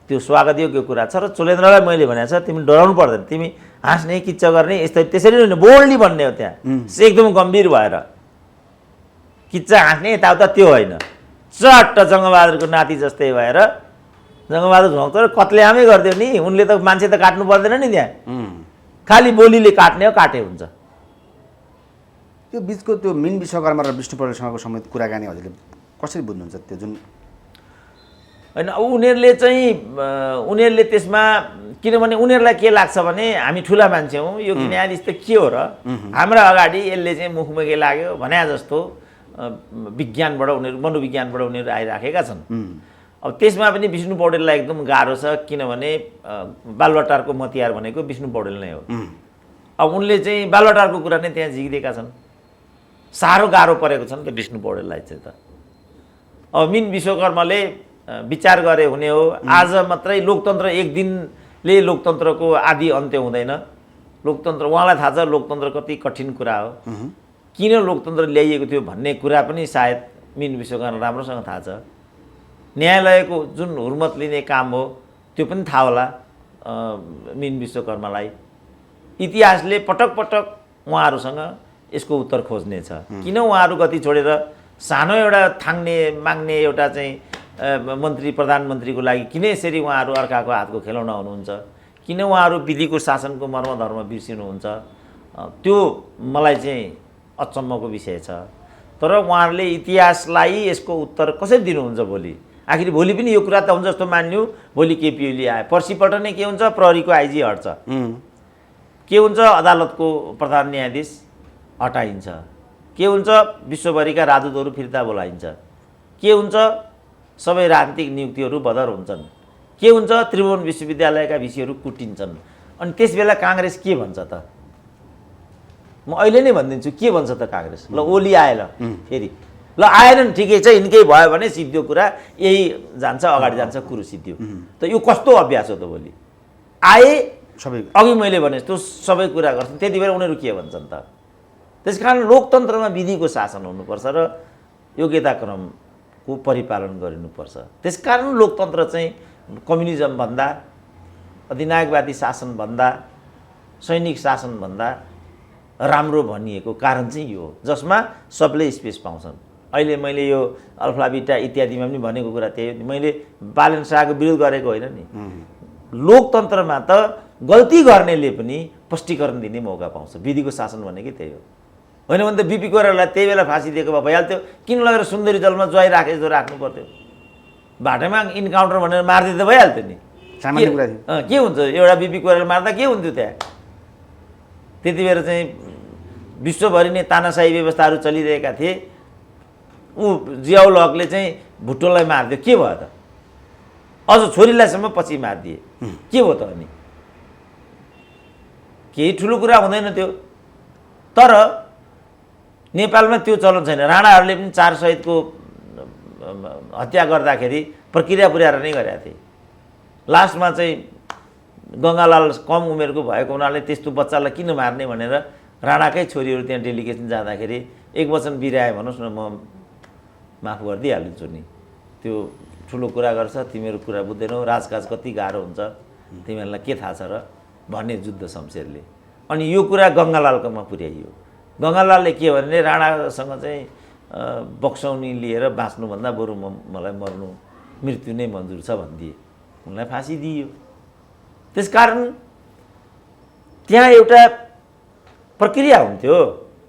त्यो स्वागत योग्य कुरा छ। र चोलेन्द्रलाई मैले भनेको छ, तिमी डराउनु पर्दैन, तिमी हाँस्ने किच्चा गर्ने यस्तै त्यसरी होइन, बोल्डी भन्ने हो। त्यहाँ एकदम गम्भीर भएर किच्चा हाँस्ने यताउता त्यो होइन, चट्ट जङ्गबहादुरको नाति जस्तै भएर जङ्गबहादुर झोक्छ र कत्लेआमै गरिदियो नि। उनले त मान्छे त काट्नु पर्दैन नि, त्यहाँ खालि बोलीले काट्ने हो, काटे हुन्छ। त्यो बिचको त्यो मिन विश्वकर्मा र विष्णु पौडेलसँगको समेत कुराकानी हजुरले कसरी बुझ्नुहुन्छ? त्यो जुन होइन, उनीहरूले त्यसमा, किनभने उनीहरूलाई के लाग्छ भने हामी ठुला मान्छे हौँ, यो न्यायाधीश त के हो र, हाम्रा अगाडि यसले चाहिँ मुखमुखे लाग्यो भने जस्तो विज्ञानबाट उनीहरू, मनोविज्ञानबाट उनीहरू आइराखेका छन्। अब त्यसमा पनि विष्णु पौडेललाई एकदम गाह्रो छ, किनभने बालुवाटारको मतियार भनेको विष्णु पौडेल नै हो। अब उनले चाहिँ बालुवाटारको कुरा नै त्यहाँ झिकिदिएका छन्। साह्रो गाह्रो परेको छ नि त विष्णु पौडेललाई चाहिँ त। अब मिन विश्वकर्माले विचार गरे हुने हो, आज मात्रै लोकतन्त्र एक दिनले लोकतन्त्रको आदि अन्त्य हुँदैन। लोकतन्त्र, उहाँलाई थाहा छ लोकतन्त्र कति कठिन कुरा हो, किन लोकतन्त्र ल्याइएको थियो भन्ने कुरा पनि सायद मिन विश्वकर्मा राम्रोसँग थाहा छ। न्यायालयको जुन हुर्मत लिने काम हो त्यो पनि थाहा होला मिन विश्वकर्मालाई। इतिहासले पटक पटक उहाँहरूसँग यसको उत्तर खोज्नेछ, किन उहाँहरू गति छोडेर सानो एउटा थाङ्ने माग्ने एउटा चाहिँ मन्त्री प्रधानमन्त्रीको लागि किन यसरी उहाँहरू अर्काको हातको खेलौना हुनुहुन्छ, किन उहाँहरू विधिको शासनको मर्मधर्म बिर्सिनुहुन्छ, त्यो मलाई चाहिँ अचम्मको विषय छ। तर उहाँहरूले इतिहासलाई यसको उत्तर कसरी दिनुहुन्छ भोलि? आखिर भोलि पनि यो कुरा त हुन्छ जस्तो मान्यो, भोलि केपी ओली आयो, पर्सिपल्ट नै के हुन्छ, प्रहरीको आइजी हट्छ, के हुन्छ, अदालतको प्रधान न्यायाधीश हटाइन्छ, के हुन्छ, विश्वभरिका राजदूतहरू फिर्ता बोलाइन्छ, के हुन्छ, सबै राजनीतिक नियुक्तिहरू बदर हुन्छन्, के हुन्छ, त्रिभुवन विश्वविद्यालयका भिसीहरू कुटिन्छन्। अनि त्यसबेला काङ्ग्रेस के भन्छ त? म अहिले नै भनिदिन्छु के भन्छ त काङ्ग्रेस। ल ओली आएन फेरि, ल आएनन् ठिकै छ, यिनकै भयो भने सिद्धो कुरा यही जान्छ, अगाडि जान्छ, कुरो सिद्धियो। त यो कस्तो अभ्यास हो त? भोलि आए सबै अघि मैले भने जस्तो सबै कुरा गर्छन्, त्यति बेला उनीहरू के भन्छन् त? त्यसकारण लोकतन्त्रमा विधिको शासन हुनुपर्छ र योग्यताक्रमको परिपालन गरिनुपर्छ। त्यसकारण लोकतन्त्र चाहिँ कम्युनिजमभन्दा, अधिनायकवादी शासनभन्दा, सैनिक शासनभन्दा राम्रो भनिएको कारण चाहिँ यो हो, जसमा सबले स्पेस पाउँछन्। अहिले मैले यो अल्फा बिटा इत्यादिमा पनि भनेको कुरा त्यही हो। मैले बालन शाहको विरोध गरेको होइन नि। लोकतन्त्रमा त गल्ती गर्नेले पनि स्पष्टीकरण दिने मौका पाउँछ। विधिको शासन भनेकै त्यही हो। होइन भने त बिपी कोइरालालाई त्यही बेला फाँसी दिएको भए भइहाल्थ्यो, किन लगेर सुन्दरी जलमा ज्वाइँ राखे जस्तो राख्नु पर्थ्यो? बाटोमा इन्काउन्टर भनेर मारिदिए त भइहाल्थ्यो नि। सामान्य कुरा थियो। के हुन्छ, एउटा बिपी कोइराला मार्दा के हुन्थ्यो त्यहाँ? त्यति बेला चाहिँ विश्वभरि नै तानाशाही व्यवस्थाहरू चलिरहेका थिए। ऊ जियाउल हकले चाहिँ भुट्टोलाई मारिदियो, के भयो त? अझ छोरीलाईसम्म पछि मारिदिए, के भयो त? अनि केही ठुलो कुरा हुँदैन त्यो। तर नेपालमा त्यो चलन छैन। राणाहरूले पनि 4 शहीदको हत्या गर्दाखेरि प्रक्रिया पुर्याएर नै गरेका थिए। लास्टमा चाहिँ गङ्गालाल कम उमेरको भएको हुनाले त्यस्तो बच्चालाई किन मार्ने भनेर राणाकै छोरीहरू त्यहाँ डेलिगेसन जाँदाखेरि एक वचन बिराए भन्नुहोस् न, म माफ गरिदिइहाल्छु नि। त्यो ठुलो कुरा गर्छ, तिमीहरू कुरा बुझ्दैनौ, राजकाज कति गाह्रो हुन्छ, तिमीहरूलाई के थाहा छ र भन्ने जुद्ध शमशेरले। अनि यो कुरा गङ्गालालकोमा पुर्याइयो। गङ्गालालले के भने राणासँग चाहिँ बक्सौनी लिएर बाँच्नुभन्दा बरु मलाई मर्नु, मृत्यु नै मन्जुर छ भनिदिए। उनलाई फाँसी दिइयो। त्यसकारण त्यहाँ एउटा प्रक्रिया हुन्थ्यो,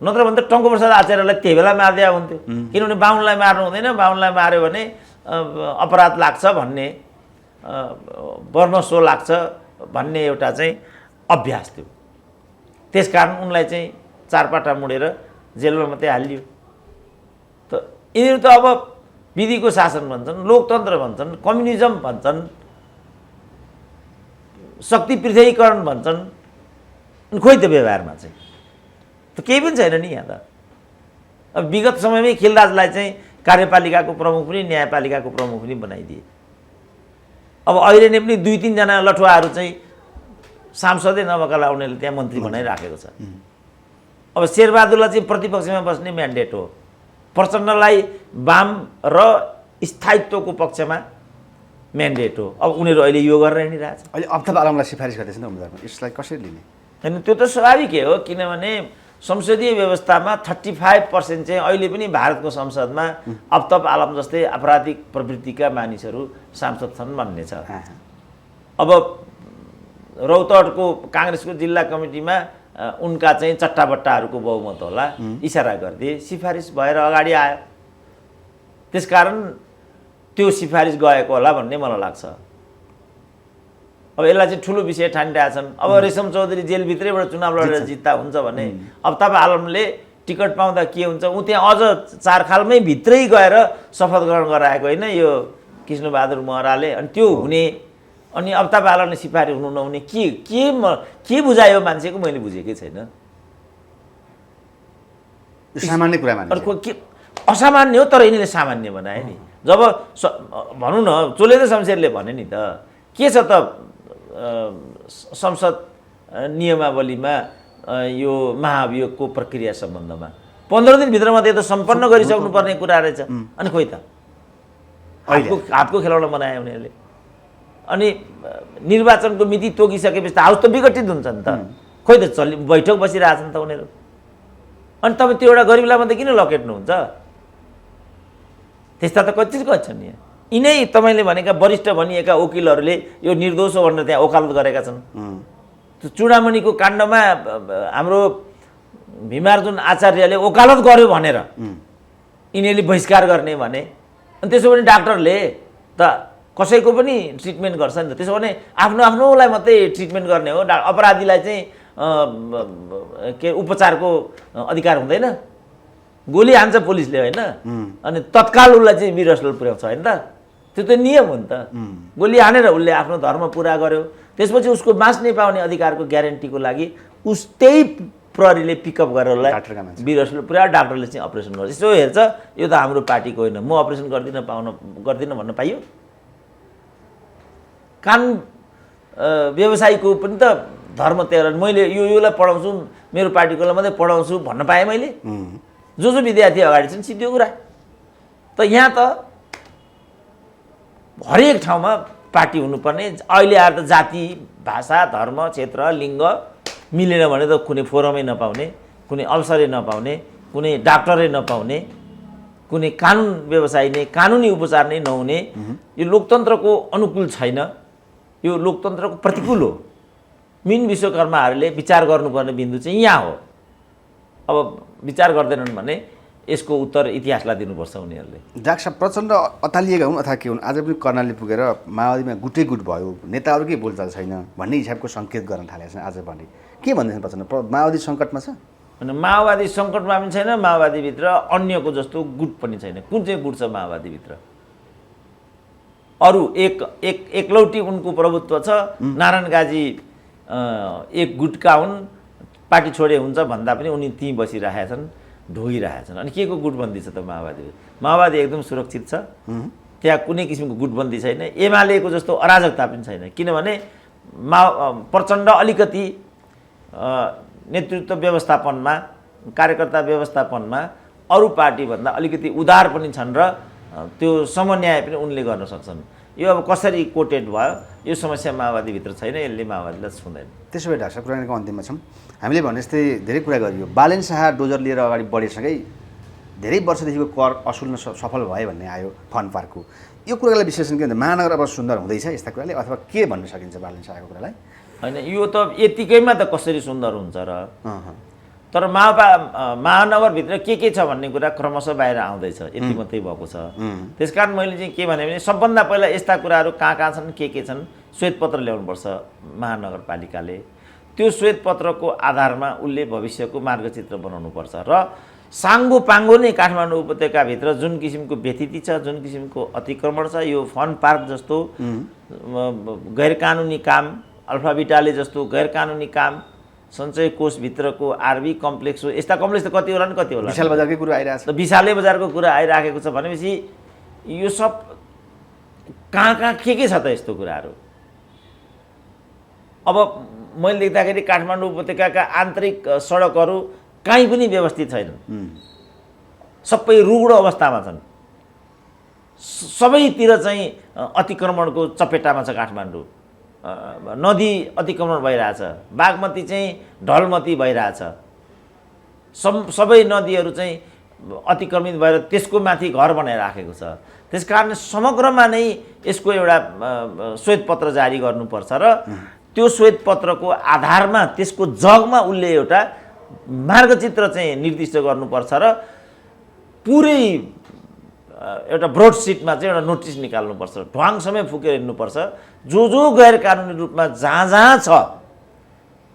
नत्र भने त टङ्कप्रसाद आचार्यलाई त्यही बेला मारिदिया हुन्थ्यो। किनभने बाहुनलाई मार्नु हुँदैन, बाहुनलाई मार्यो भने अपराध लाग्छ भन्ने, वर्णसो लाग्छ भन्ने एउटा चाहिँ अभ्यास थियो। त्यसकारण उनलाई चाहिँ चारपाटा मुडेर जेलमा मात्रै हालियो। त यिनीहरू त अब विधिको शासन भन्छन्, लोकतन्त्र भन्छन्, कम्युनिजम भन्छन्, शक्ति पृथकीकरण भन्छन्, खोइ त व्यवहारमा चाहिँ त केही पनि छैन नि यहाँ त। अब विगत समयमै खिलराजलाई चाहिँ कार्यपालिकाको प्रमुख पनि न्यायपालिकाको प्रमुख पनि बनाइदिए। अब अहिले नै पनि 2-3 जना लठुवाहरू चाहिँ सांसदै नभएकालाई उनीहरूले त्यहाँ मन्त्री बनाइराखेको छ। अब शेरबहादुरलाई चाहिँ प्रतिपक्षमा बस्ने म्यान्डेट हो, प्रचण्डलाई वाम र स्थायित्वको पक्षमा म्यान्डेट हो। अब उनीहरू अहिले यो गरेर हिँडिरहेछ। अहिले अब्दुल आलमलाई सिफारिस गर्दैछ नि उम्मेदवारमा, यसलाई कसरी लिने? होइन, त्यो त स्वाभाविकै हो, किनभने संसदीय व्यवस्थामा 35% चाहिँ अहिले पनि भारतको संसदमा अब्दुल आलम जस्तै आपराधिक प्रवृत्तिका मानिसहरू सांसद छन् भन्ने छ। अब रौतहटको काङ्ग्रेसको जिल्ला कमिटीमा उनका चाहिँ चट्टाबट्टाहरूको बहुमत होला, इसारा गरिदिए, सिफारिस भएर अगाडि आयो। त्यसकारण त्यो सिफारिस गएको होला भन्ने मलाई लाग्छ। अब यसलाई चाहिँ ठुलो विषय ठानिरहेछन्। अब रेशम चौधरी जेलभित्रैबाट चुनाव लडेर जित्दा हुन्छ भने अब्दुल आलमले टिकट पाउँदा के हुन्छ, ऊ त्यहाँ अझ चारखालमै भित्रै गएर शपथ ग्रहण गराएको होइन यो कृष्णबहादुर महराले। अनि त्यो हुने, अनि अब्दुल आलमले सिफारिस हुनु नहुने के बुझायो मान्छेको, मैले बुझेकै छैन। सामान्य कुरा मान्छ, अर्को के असामान्य हो, तर यिनीहरूले सामान्य बनाए नि। जब भनौँ न, चोलेन्द्र शमशेरले भने नि त के छ त संसद नियमावलीमा यो महाभियोगको प्रक्रिया सम्बन्धमा 15 दिनभित्रमा त सम्पन्न गरिसक्नु पर्ने कुरा रहेछ। अनि खोइ त हातको खेलौना बनायो उनीहरूले। अनि निर्वाचनको मिति तोकिसकेपछि त हाउस त विघटित हुन्छ नि त। खोइ त बैठक बसिरहेछन् त उनीहरू। अनि तपाईँ त्यो एउटा गरिबलाई मात्रै किन लकेट्नुहुन्छ? त्यस्ता त कति छन् यहाँ। यिनै तपाईँले भनेका वरिष्ठ भनिएका वकिलहरूले यो निर्दोष हो भनेर त्यहाँ वकालत गरेका छन्। त्यो चुडामणिको काण्डमा हाम्रो भीमार्जुन आचार्यले वकालत गर्यो भनेर यिनीहरूले बहिष्कार गर्ने भने, अनि त्यसो भने डाक्टरले त कसैको पनि ट्रिटमेन्ट गर्छ नि त। त्यसो भने आफ्नोलाई मात्रै ट्रिटमेन्ट गर्ने हो, अपराधीलाई चाहिँ के उपचारको अधिकार हुँदैन? गोली हान्छ पुलिसले होइन, अनि तत्काल उसलाई चाहिँ वीर अस्पताल पुर्याउँछ होइन त? त्यो त नियम हो नि त। गोली हानेर उसले आफ्नो धर्म पुरा गर्यो, त्यसपछि उसको बाँच्नै पाउने अधिकारको ग्यारेन्टीको लागि त्यही प्रहरीले पिकअप गरेर उसलाई वीर अस्पताल पुर्यायो, डाक्टरले चाहिँ अपरेसन गर्छ। यसो हेर्छ यो त हाम्रो पार्टीको होइन, म अपरेसन गर्दिनँ भन्न पाइयो? कानुन व्यवसायीको पनि त धर्म त्यहाँ मैले योलाई पढाउँछु, मेरो पार्टीकोलाई मात्रै पढाउँछु भन्न पाएँ मैले? जो विद्यार्थी अगाडि छन् सिधो कुरा। त यहाँ त हरेक ठाउँमा पार्टी हुनुपर्ने। अहिले आएर त जाति, भाषा, धर्म, क्षेत्र, लिङ्ग मिलेन भने त कुनै फोरमै नपाउने, कुनै अवसरै नपाउने, कुनै डाक्टरै नपाउने, कुनै कानुन व्यवसायी नै, कानुनी उपचार नै नहुने, यो लोकतन्त्रको अनुकूल छैन, यो लोकतन्त्रको प्रतिकूल हो। मिन विश्वकर्माहरूले विचार गर्नुपर्ने बिन्दु चाहिँ यहाँ हो। अब विचार गर्दैनन् भने यसको उत्तर इतिहासलाई दिनुपर्छ उनीहरूले। डाक्टर साहब प्रचण्ड अतालिएका हुन् अथवा के हुन्, आज पनि कर्णाली पुगेर माओवादीमा गुटै गुट भयो, नेताहरूकै बोलचाल छैन भन्ने हिसाबको सङ्केत गर्न थालेका छन् आज पनि। के भन्दैछन् प्रचण्ड, माओवादी सङ्कटमा छ? होइन, माओवादी सङ्कटमा पनि छैन, माओवादीभित्र अन्यको जस्तो गुट पनि छैन। कुन चाहिँ गुट छ माओवादीभित्र? अरू एकलौटी उनको प्रभुत्व छ। नारायण गाजी एक गुटका हुन्, पार्टी छोडे हुन्छ भन्दा पनि उनी त्यहीँ बसिरहेका छन्, ढोगिरहेछन्। अनि के को गुटबन्दी छ त माओवादी? माओवादी एकदम सुरक्षित छ, त्यहाँ कुनै किसिमको गुटबन्दी छैन। एमालेको जस्तो अराजकता पनि छैन, किनभने प्रचण्ड अलिकति नेतृत्व व्यवस्थापनमा कार्यकर्ता व्यवस्थापनमा अरू पार्टीभन्दा अलिकति उदार पनि छन् र त्यो समन्याय पनि उनले गर्न सक्छन्। यो अब कसरी कोटेड भयो यो समस्या माओवादीभित्र छैन, यसले माओवादीलाई छुँदैन। त्यसो भए डाक्टर कुराको अन्तिममा छौँ। हामीले भने जस्तै धेरै कुरा गरियो, बालेन शाह डोजर लिएर अगाडि बढेसँगै धेरै वर्षदेखिको कर असुल्न सफल भयो भन्ने आयो फन पार्कको। यो कुरालाई विश्लेषण के भन्छ, महानगर अब सुन्दर हुँदैछ यस्ता कुराले, अथवा के भन्न सकिन्छ बालेन शाहको कुरालाई? होइन, यो त यतिकैमा त कसरी सुन्दर हुन्छ र, तर महानगरभित्र के छ भन्ने कुरा क्रमशः बाहिर आउँदैछ, यति मात्रै भएको छ। त्यसकारण मैले चाहिँ के भने सबभन्दा पहिला यस्ता कुराहरू कहाँ छन्, के छन्, श्वेतपत्र ल्याउनुपर्छ महानगरपालिकाले। त्यो श्वेतपत्रको आधारमा उसले भविष्यको मार्गचित्र बनाउनुपर्छ र साङ्गो पाङ्गो नै काठमाडौँ उपत्यकाभित्र जुन किसिमको व्यथिति छ, जुन किसिमको अतिक्रमण छ, यो फन पार्क जस्तो गैरकानुनी काम, अल्फा बिटाले जस्तो गैरकानुनी काम, सञ्चय कोषभित्रको आरबी कम्प्लेक्स हो, यस्ता कम्प्लेक्स त कति होला नि, कति होला, विशाल बजारकै कुरा आइरहेको छ। विशालै बजारको कुरा आइराखेको छ भनेपछि यो सब कहाँ के छ त यस्तो कुराहरू। अब मैले देख्दाखेरि काठमाडौँ उपत्यकाका आन्तरिक सडकहरू कहीँ पनि व्यवस्थित छैनन्, सबै रुग्ण अवस्थामा छन्, सबैतिर चाहिँ अतिक्रमणको चपेटामा छ काठमाडौँ। नदी अतिक्रमण भइरहेछ, बागमती चाहिँ ढलमती भइरहेछ, सबै नदीहरू चाहिँ अतिक्रमित भएर त्यसको माथि घर बनाइराखेको छ। त्यसकारण समग्रमा नै यसको एउटा श्वेतपत्र जारी गर्नुपर्छ र त्यो श्वेतपत्रको आधारमा त्यसको जगमा उसले एउटा मार्गचित्र चाहिँ निर्दिष्ट गर्नुपर्छ र पुरै एउटा ब्रोडसिटमा चाहिँ एउटा नोटिस निकाल्नुपर्छ, ढ्वाङसम्मै फुकेर हिँड्नुपर्छ। जो गैर कानुनी रूपमा जहाँ छ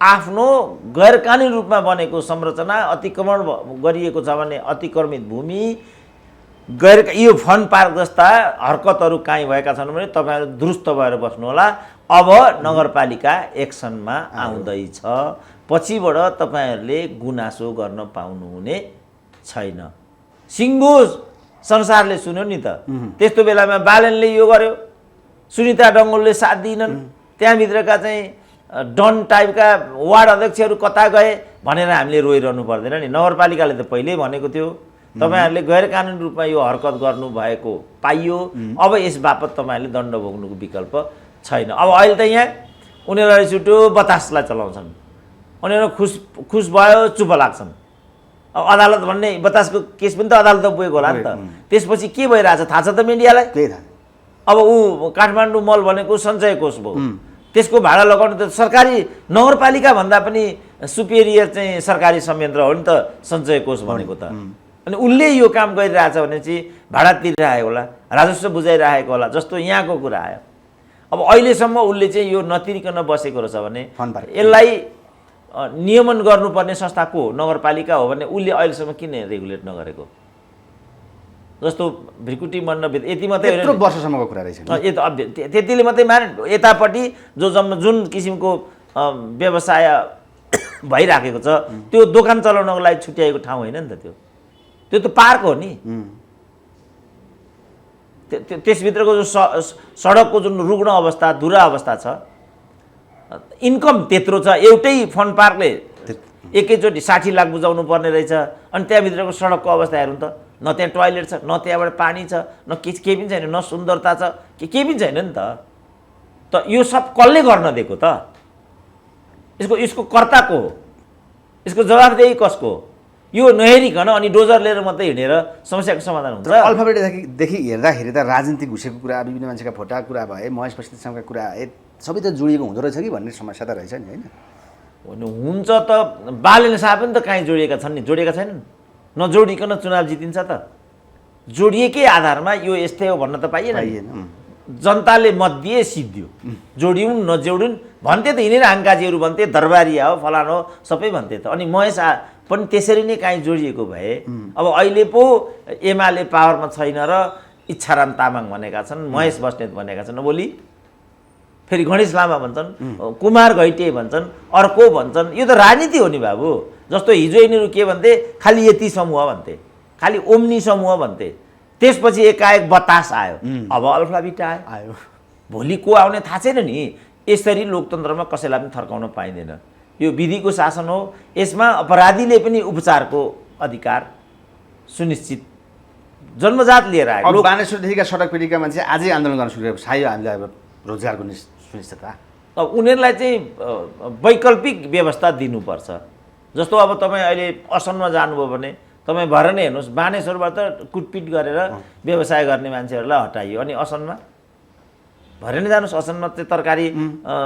आफ्नो गैर कानुनी रूपमा बनेको संरचना अतिक्रमण गरिएको छ भने अतिक्रमित भूमि यो फन पार्क जस्ता हरकतहरू काहीँ भएका छन् भने तपाईँहरू दुरुस्त भएर बस्नुहोला। अब नगरपालिका एक्सनमा आउँदैछ, पछिबाट तपाईँहरूले गुनासो गर्न पाउनुहुने छैन। सिङ्गो संसारले सुन्यो नि त, त्यस्तो बेलामा बालेनले यो गर्यो, सुनिता डङ्गोलले साथ दिएनन्, त्यहाँभित्रका चाहिँ डन टाइपका वार्ड अध्यक्षहरू कता गए भनेर हामीले रोइरहनु पर्दैन नि। नगरपालिकाले त पहिल्यै भनेको थियो तपाईँहरूले गैर कानुनी रूपमा यो हरकत गर्नुभएको पाइयो, अब यस बापत तपाईँहरूले दण्ड भोग्नुको विकल्प छैन। अब अहिले त यहाँ उनीहरूलाई छुट्यो बतासलाई चलाउँछन्, उनीहरू खुस भयो चुप लाग्छन्। अब अदालत भन्ने बतासको केस पनि त अदालत पुगेको होला नि त। त्यसपछि के भइरहेछ थाहा छ त मिडियालाई? अब ऊ काठमाडौँ मल भनेको सञ्चय कोष भयो, त्यसको भाडा लगाउनु त सरकारी नगरपालिका भन्दा पनि सुपेरियर चाहिँ सरकारी संयन्त्र हो नि त सञ्चय कोष भनेको त। अनि उसले यो काम गरिरहेछ भने चाहिँ भाडा तिरिरहेको होला, राजस्व बुझाइरहेको होला जस्तो यहाँको कुरा आयो। अब अहिलेसम्म उसले चाहिँ यो नतिरिकन बसेको रहेछ भने यसलाई नियमन गर्नुपर्ने संस्था को हो? नगरपालिका हो भने उसले अहिलेसम्म किन रेगुलेट नगरेको? जस्तो भ्रिकुटी मण्डप यति मात्रै यत्रो वर्षसम्मको कुरा रहेछ, त्यतिले मात्रै माने। यतापट्टि जुन किसिमको व्यवसाय भइराखेको छ त्यो दोकान चलाउनको लागि छुट्याएको ठाउँ होइन नि त, त्यो त पार्क हो नि। त्यसभित्रको जो सडकको जुन रुग्ण अवस्था धुरा अवस्था छ, इन्कम त्यत्रो छ, एउटै फन पार्कले एकैचोटि 60 लाख बुझाउनु पर्ने रहेछ। अनि त्यहाँभित्रको सडकको अवस्था हेर्नु त, न त्यहाँ टोयलेट छ, न त्यहाँबाट पानी छ, न केही पनि छैन, न सुन्दरता छ, केही पनि छैन नि त। त यो सब कसले गर्न दिएको त? यसको कर्ता को हो? यसको जवाफदेही कसको हो? यो नहेरिकन अनि डोजर लिएर मात्रै हिँडेर समस्याको समाधान हुन्छ? अल्फाबेटदेखि हेर्दाखेरि त राजनीति घुसेको कुरा, विभिन्न मान्छेका फोटा कुरा भए, महेश बस्नेतसँगका कुरा आए, सबै त जोडिएको हुँदो रहेछ कि भन्ने समस्या त रहेछ नि, होइन? हुन्छ त बालेन शाह पनि त कहीँ जोडिएका छन् नि, जोडिएका छैनन्? नजोडिकन चुनाव जितिन्छ त? जोडिएकै आधारमा यो यस्तै हो भन्न त पाइएन। जनताले मत दिए सिद्धियो, जोडिउन् नजोडिउन् भन्थे त, यिनीहरू हाङ्काजीहरू भन्थे, दरबारिया हो फलानो हो सबै भन्थे त। अनि महेश पनि त्यसरी नै काहीँ जोडिएको भए अब अहिले पो एमाले पावरमा छैन र इच्छाराम तामाङ भनेका छन्, महेश बस्नेत भनेका छन्, भोलि फेरि गणेश लामा भन्छन्, कुमार घैटे भन्छन्, अर्को भन्छन्। यो त राजनीति हो नि बाबु। जस्तो हिजो यिनीहरू के भन्थे, खालि यति समूह भन्थे, खालि ओम्नी समूह भन्थे, त्यसपछि एकाएक बतास आयो, अब अल्फा बिटा आयो, भोलि को आउने थाहा छैन नि। यसरी लोकतन्त्रमा कसैलाई पनि थर्काउन पाइँदैन। यो विधिको शासन हो, यसमा अपराधीले पनि उपचारको अधिकार सुनिश्चित जन्मजात लिएर आएको। अब बानेश्वरदेखिका सडक पीडिका मान्छे अझै आन्दोलन गर्न सुरु गरेको चाहियो हामीलाई अब रोजगारको सुनिश्चितता। अब उनीहरूलाई चाहिँ वैकल्पिक व्यवस्था दिनुपर्छ। जस्तो अब तपाईँ अहिले असममा जानुभयो भने तपाईँ भएर नै हेर्नुहोस्, बानेश्वरबाट कुटपिट गरेर व्यवसाय गर्ने मान्छेहरूलाई हटाइयो, अनि असममा भरे नै जानुहोस्, असममा चाहिँ तरकारी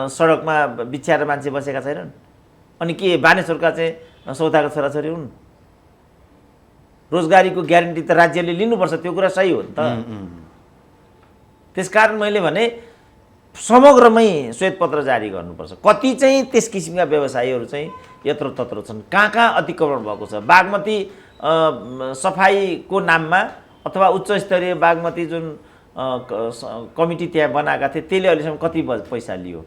सडकमा बिछ्याएर मान्छे बसेका छैनन्। अनि के बानेश्वरका चाहिँ सौदाको छोराछोरी हुन्? रोजगारीको ग्यारेन्टी त राज्यले लिनुपर्छ, त्यो कुरा सही हो नि त। त्यसकारण मैले भने समग्रमै श्वेतपत्र जारी गर्नुपर्छ। कति चाहिँ त्यस किसिमका व्यवसायीहरू चाहिँ यत्रो तत्रो छन्, कहाँ कहाँ अतिक्रमण भएको छ। बागमती सफाइको नाममा अथवा उच्च स्तरीय बागमती जुन कमिटी त्यहाँ बनाएका थिए त्यसले अहिलेसम्म कति पैसा लियो,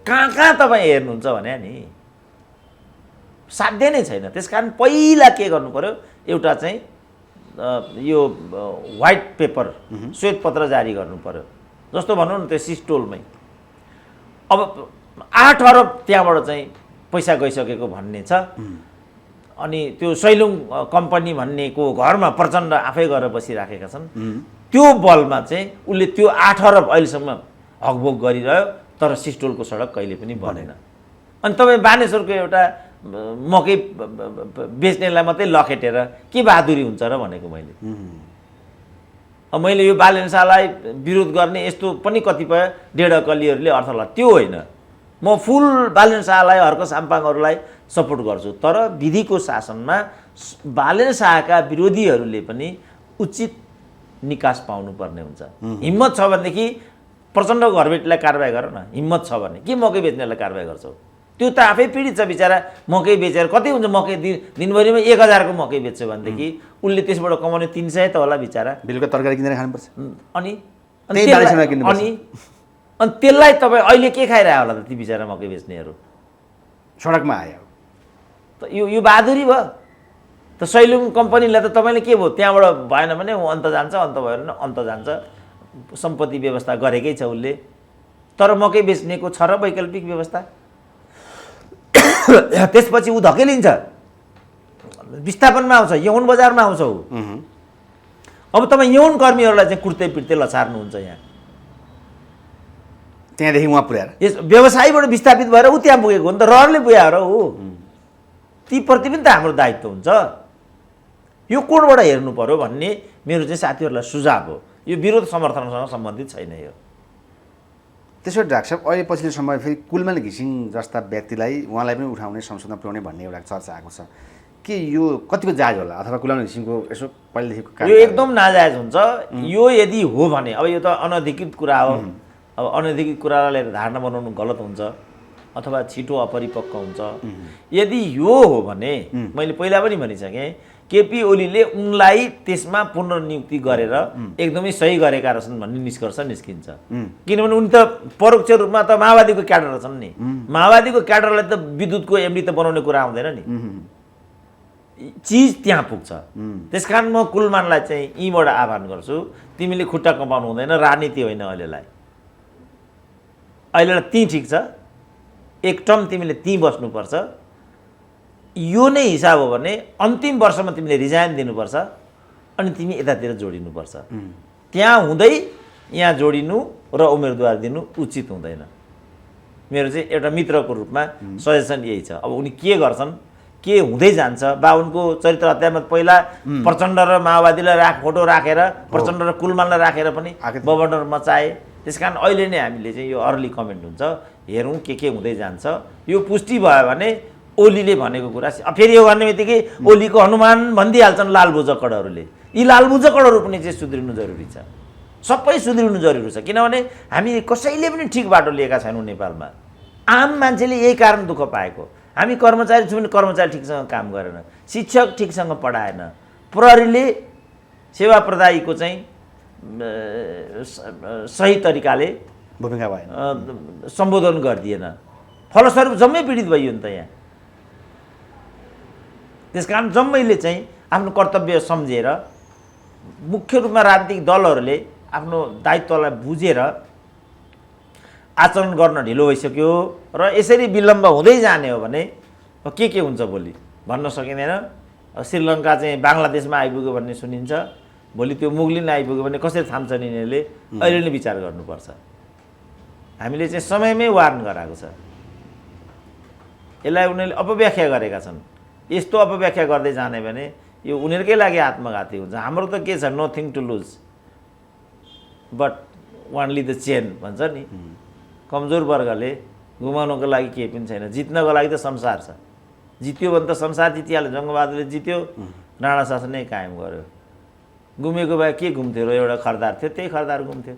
कहाँ कहाँ तपाईँ हेर्नुहुन्छ भने नि साध्य नै छैन। त्यसकारण पहिला के गर्नु पर्यो, एउटा चाहिँ यो व्हाइट पेपर श्वेतपत्र जारी गर्नु पर्यो। जस्तो भनौँ न त्यो सिस्टोलमै अब 8 अरब त्यहाँबाट चाहिँ पैसा गइसकेको भन्ने छ। अनि त्यो सैलुङ कम्पनी भन्नेको घरमा प्रचण्ड आफै गएर बसिराखेका छन्। त्यो बलमा चाहिँ उसले त्यो 8 अरब अहिलेसम्म हकभोग गरिरह्यो, तर सिस्टोलको सडक कहिले पनि बनेन। अनि तपाईँ बानेश्वरको एउटा मकै बेच्नेलाई मात्रै लखेटेर के बहादुरी हुन्छ र भनेको मैले। अब मैले यो बालेन्सालाई विरोध गर्ने यस्तो पनि कतिपय डेढ अकलीहरूले अर्थ ल, त्यो होइन। म फुल बालेन्सालाई, हर्क साम्पाङहरूलाई सपोर्ट गर्छु, तर विधिको शासनमा बालेन्साका विरोधीहरूले पनि उचित निकास पाउनुपर्ने हुन्छ। हिम्मत छ भनेदेखि प्रचण्डको घरबेटीलाई कारबाही गर न, हिम्मत छ भने के मकै बेच्नेलाई कारबाही गर्छौ? त्यो त आफै पीडित छ बिचरा। मकै बेचेर कति हुन्छ, मकै दिनभरिमा 1000 को मकै बेच्छ भनेदेखि उसले त्यसबाट कमाउने 300 त होला बिचरा। बेलुका तरकारी किनेर खानुपर्छ। अनि त्यसलाई तपाईँ अहिले के खाइरह्यो होला त ती बिचरा मकै बेच्नेहरू? सडकमा आयो त यो बहादुरी भयो त। सैलुङ कम्पनीलाई त तपाईँले के भयो, त्यहाँबाट भएन भने अन्त जान्छ, अन्त भयो भने अन्त जान्छ, सम्पत्ति व्यवस्था गरेकै छ उसले। तर मकै बेच्नेको छ र वैकल्पिक व्यवस्था? त्यसपछि ऊ धकेलिन्छ, विस्थापनमा आउँछ, यौन बजारमा आउँछ ऊ। अब तपाईँ यौन कर्मीहरूलाई चाहिँ कुर्ते पिर्ते लछार्नुहुन्छ यहाँ, त्यहाँदेखि उहाँ पुर्याएर यस व्यवसायीबाट विस्थापित भएर ऊ त्यहाँ पुगेको हो नि त, रहरले पुग्यो र ऊ। ती प्रति पनि त हाम्रो दायित्व हुन्छ। यो कोणबाट हेर्नु पर्यो भन्ने मेरो चाहिँ साथीहरूलाई सुझाव हो। यो विरोध समर्थनसँग सम्बन्धित छैन यो। त्यसो डाक्टर साहब, अहिले पछिल्लो समय फेरि कुलमान घिसिङ जस्ता व्यक्तिलाई उहाँलाई पनि उठाउने, संशोधन पुर्याउने भन्ने एउटा चर्चा आएको छ। के यो कतिको जायज होला, अथवा कुलमान घिसिङको यसो पहिलेदेखिको यो एकदम नाजायज हुन्छ। यो यदि हो भने, अब यो त अनधिकृत कुरा हो, अब अनधिकृत कुरालाई लिएर धारणा बनाउनु गलत हुन्छ अथवा छिटो अपरिपक्व हुन्छ। यदि यो हो भने मैले पहिला पनि भनिसकेँ, केपी ओलीले उनलाई त्यसमा पुनर्नियुक्ति गरेर एकदमै सही गरेका रहेछन् भन्ने निष्कर्ष निस्किन्छ। किनभने उनी त परोक्ष रूपमा त माओवादीको क्याडर छन् नि। माओवादीको क्याडरलाई त विद्युतको एमडी त बनाउने कुरा आउँदैन नि, चिज त्यहाँ पुग्छ। त्यसकारण म कुलमानलाई चाहिँ यहीँबाट आह्वान गर्छु, तिमीले खुट्टा कमाउनु हुँदैन, राजनीति होइन अहिलेलाई। अहिलेलाई ती ठिक छ, एक टर्म तिमीले ती बस्नुपर्छ। यो नै हिसाब हो भने अन्तिम वर्षमा तिमीले रिजाइन दिनुपर्छ, अनि तिमी यतातिर जोडिनुपर्छ। त्यहाँ हुँदै यहाँ जोडिनु र उम्मेदवार दिनु उचित हुँदैन। मेरो चाहिँ एउटा मित्रको रूपमा सजेसन यही छ। अब उनी के गर्छन्, के हुँदै जान्छ, बा उनको चरित्र हत्यामा पहिला प्रचण्ड र माओवादीलाई फोटो राखेर, प्रचण्ड र कुलमानलाई राखेर पनि बबन्डर मचाए। त्यसकारण अहिले नै हामीले चाहिँ यो अर्ली कमेन्ट हुन्छ, हेरौँ के हुँदै जान्छ। यो पुष्टि भयो भने ओलीले भनेको कुरा, फेरि यो गर्ने बित्तिकै ओलीको हनुमान भनिदिइहाल्छन् लालबुजकडहरूले। यी लालबुजकडहरू पनि चाहिँ सुध्रिनु जरुरी छ, सबै सुध्रिनु जरुरी छ। किनभने हामी कसैले पनि ठिक बाटो लिएका छैनौँ नेपालमा। आम मान्छेले यही कारण दुःख पाएको। हामी कर्मचारी छौँ भने कर्मचारी ठिकसँग काम गरेन, शिक्षक ठिकसँग पढाएन, प्रहरीले सेवा प्रदायीको चाहिँ सही तरिकाले भूमिका भएन, सम्बोधन गरिदिएन। फलस्वरूप जम्मै पीडित भइयो नि त यहाँ। त्यसकारण जम्मैले चाहिँ आफ्नो कर्तव्य सम्झेर, मुख्य रूपमा राजनीतिक दलहरूले आफ्नो दायित्वलाई बुझेर आचरण गर्न ढिलो भइसक्यो र यसरी विलम्ब हुँदै जाने हो भने के हुन्छ भोलि भन्न सकिँदैन। श्रीलङ्का चाहिँ बङ्गलादेशमा आइपुग्यो भन्ने सुनिन्छ, भोलि त्यो मुगलिन आइपुग्यो भने कसरी थाम्छन् यिनीहरूले अहिले नै विचार गर्नुपर्छ। हामीले चाहिँ समयमै वार्न गराएको छ, यसलाई उनीहरूले अपव्याख्या गरेका छन्। यस्तो अपव्याख्या गर्दै जाने भने यो उनीहरूकै लागि आत्मघाती हुन्छ। हाम्रो त के छ, nothing to lose but only the chain भन्छ नि। कमजोर वर्गले गुमाउनको लागि केही पनि छैन, जित्नको लागि त संसार छ। जित्यो भने त संसार जितिहाल्यो। जङ्गबहादुरले जित्यो, राणा शासनै कायम गर्यो। गुमेको भए के घुम्थ्यो र एउटा खरदार थियो, त्यही खरदार घुम्थ्यो।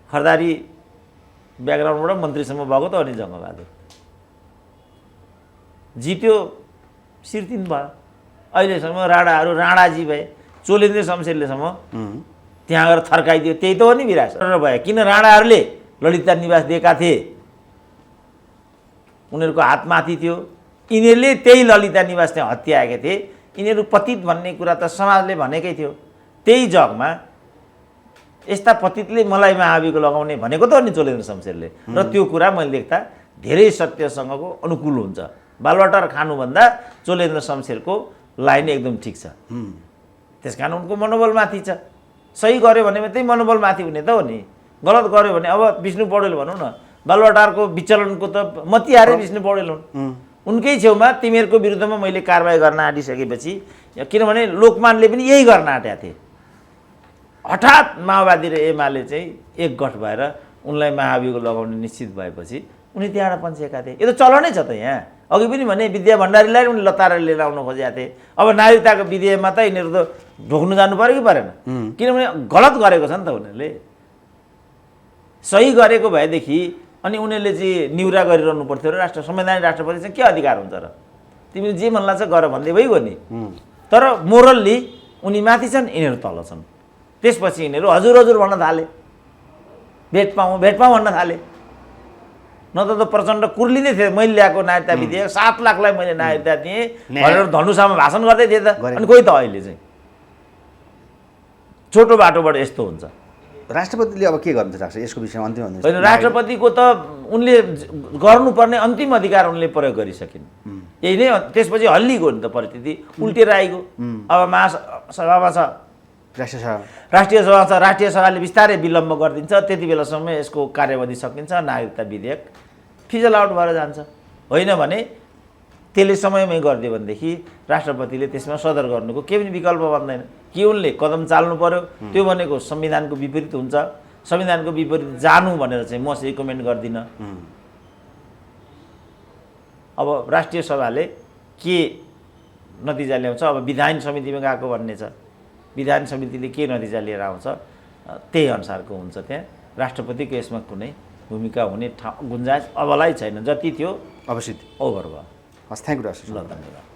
खरदारी ब्याकग्राउन्डबाट मन्त्रीसम्म भएको त हो नि जङ्गबहादुर। जित्यो, सिर्तिन भयो। अहिलेसम्म राणाहरू राणाजी भए, चोलेन्द्र शमशेरलेसम्म त्यहाँ गएर थर्काइदियो, त्यही त हो नि विरासत भयो। किन राणाहरूले ललिता निवास दिएका थिए? उनीहरूको हातमाथि थियो। यिनीहरूले त्यही ललिता निवास त्यहाँ हत्याएका थिए। यिनीहरू पतित भन्ने कुरा त समाजले भनेकै थियो। त्यही जगमा यस्ता पतितले मलाई महावीको लगाउने भनेको त हो नि चोलेन्द्र शमशेरले। र त्यो कुरा मैले देख्दा धेरै सत्यसँगको अनुकूल हुन्छ। बालवाटार खानुभन्दा चोलेन्द्र शमशेरको लाइन एकदम ठिक छ। त्यस कारण उनको मनोबल माथि छ। सही गर्यो भने त्यही मनोबल माथि हुने त हो नि। गलत गर्यो भने अब विष्णु पौडेल भनौँ न, बालवाटारको विचलनको त मतिहारे विष्णु पौडेल हुन्। उनकै छेउमा तिमीहरूको विरुद्धमा मैले कारबाही गर्न आँटिसकेपछि, किनभने लोकमानले पनि यही गर्न आँटेका थिए। हठात माओवादी र एमाले चाहिँ एकगठ भएर उनलाई महावीको लगाउने निश्चित भएपछि उनी त्यहाँबाट पन्छेका थिए। यो त चलनै छ त यहाँ। अघि पनि भने विद्या भण्डारीलाई उनले लतारेर लिएर आउन खोजेका थिए। अब नागरिकताको विधेयकमा त यिनीहरू त ढोक्नु जानु पऱ्यो कि परेन? किनभने गलत गरेको छ नि त उनीहरूले। सही गरेको भएदेखि अनि उनीहरूले चाहिँ निहुरा गरिरहनु पर्थ्यो र संवैधानिक राष्ट्रपति चाहिँ के अधिकार हुन्छ र? तिमीले जे मन लाग्छ गर भन्दै भइगयो नि। तर मोरल्ली उनी माथि छन्, यिनीहरू तल छन्। त्यसपछि यिनीहरू हजुर हजुर भन्न थाले, भेट पाऊँ भन्न थाले। न त प्रचण्ड कुर्लिँदै थियो, मैले ल्याएको नागरिकता विधेयक 7 लाखलाई मैले नागरिकता दिएँ भनेर धनुषामा भाषण गर्दै थिए त। अनि कोही त अहिले चाहिँ छोटो बाटोबाट यस्तो हुन्छ। राष्ट्रपतिले अब के गर्नु लाग्छ यसको विषयमा? अन्तिम होइन, राष्ट्रपतिको त उनले गर्नुपर्ने अन्तिम अधिकार उनले प्रयोग गरिसकिन्। यही नै। त्यसपछि हल्ली गयो नि त परिस्थिति, उल्टेर आइगयो। अब महासभामा छ, राष्ट्रिय सभा छ। राष्ट्रिय सभाले बिस्तारै विलम्ब गरिदिन्छ। त्यति बेलासम्म यसको कार्यविधि सकिन्छ, नागरिकता विधेयक फिजल आउट भएर जान्छ। होइन भने त्यसले समयमै गरिदियो भनेदेखि राष्ट्रपतिले त्यसमा सदर गर्नुको केही पनि विकल्प बन्दैन। कि उनले कदम चाल्नु पर्यो, त्यो भनेको संविधानको विपरीत हुन्छ। संविधानको विपरीत जानु भनेर चाहिँ म रिकमेन्ड गर्दिनँ। अब राष्ट्रिय सभाले के नतिजा ल्याउँछ, अब विधान समितिमा गएको भन्ने छ। विधान समितिले के नतिजा लिएर आउँछ त्यही अनुसारको हुन्छ। त्यहाँ राष्ट्रपतिको यसमा कुनै भूमिका हुने गुन्जाइस अबलाई छैन। जति थियो अवश्य ओभर भयो। हस्, थ्याङ्क यू। ल, धन्यवाद।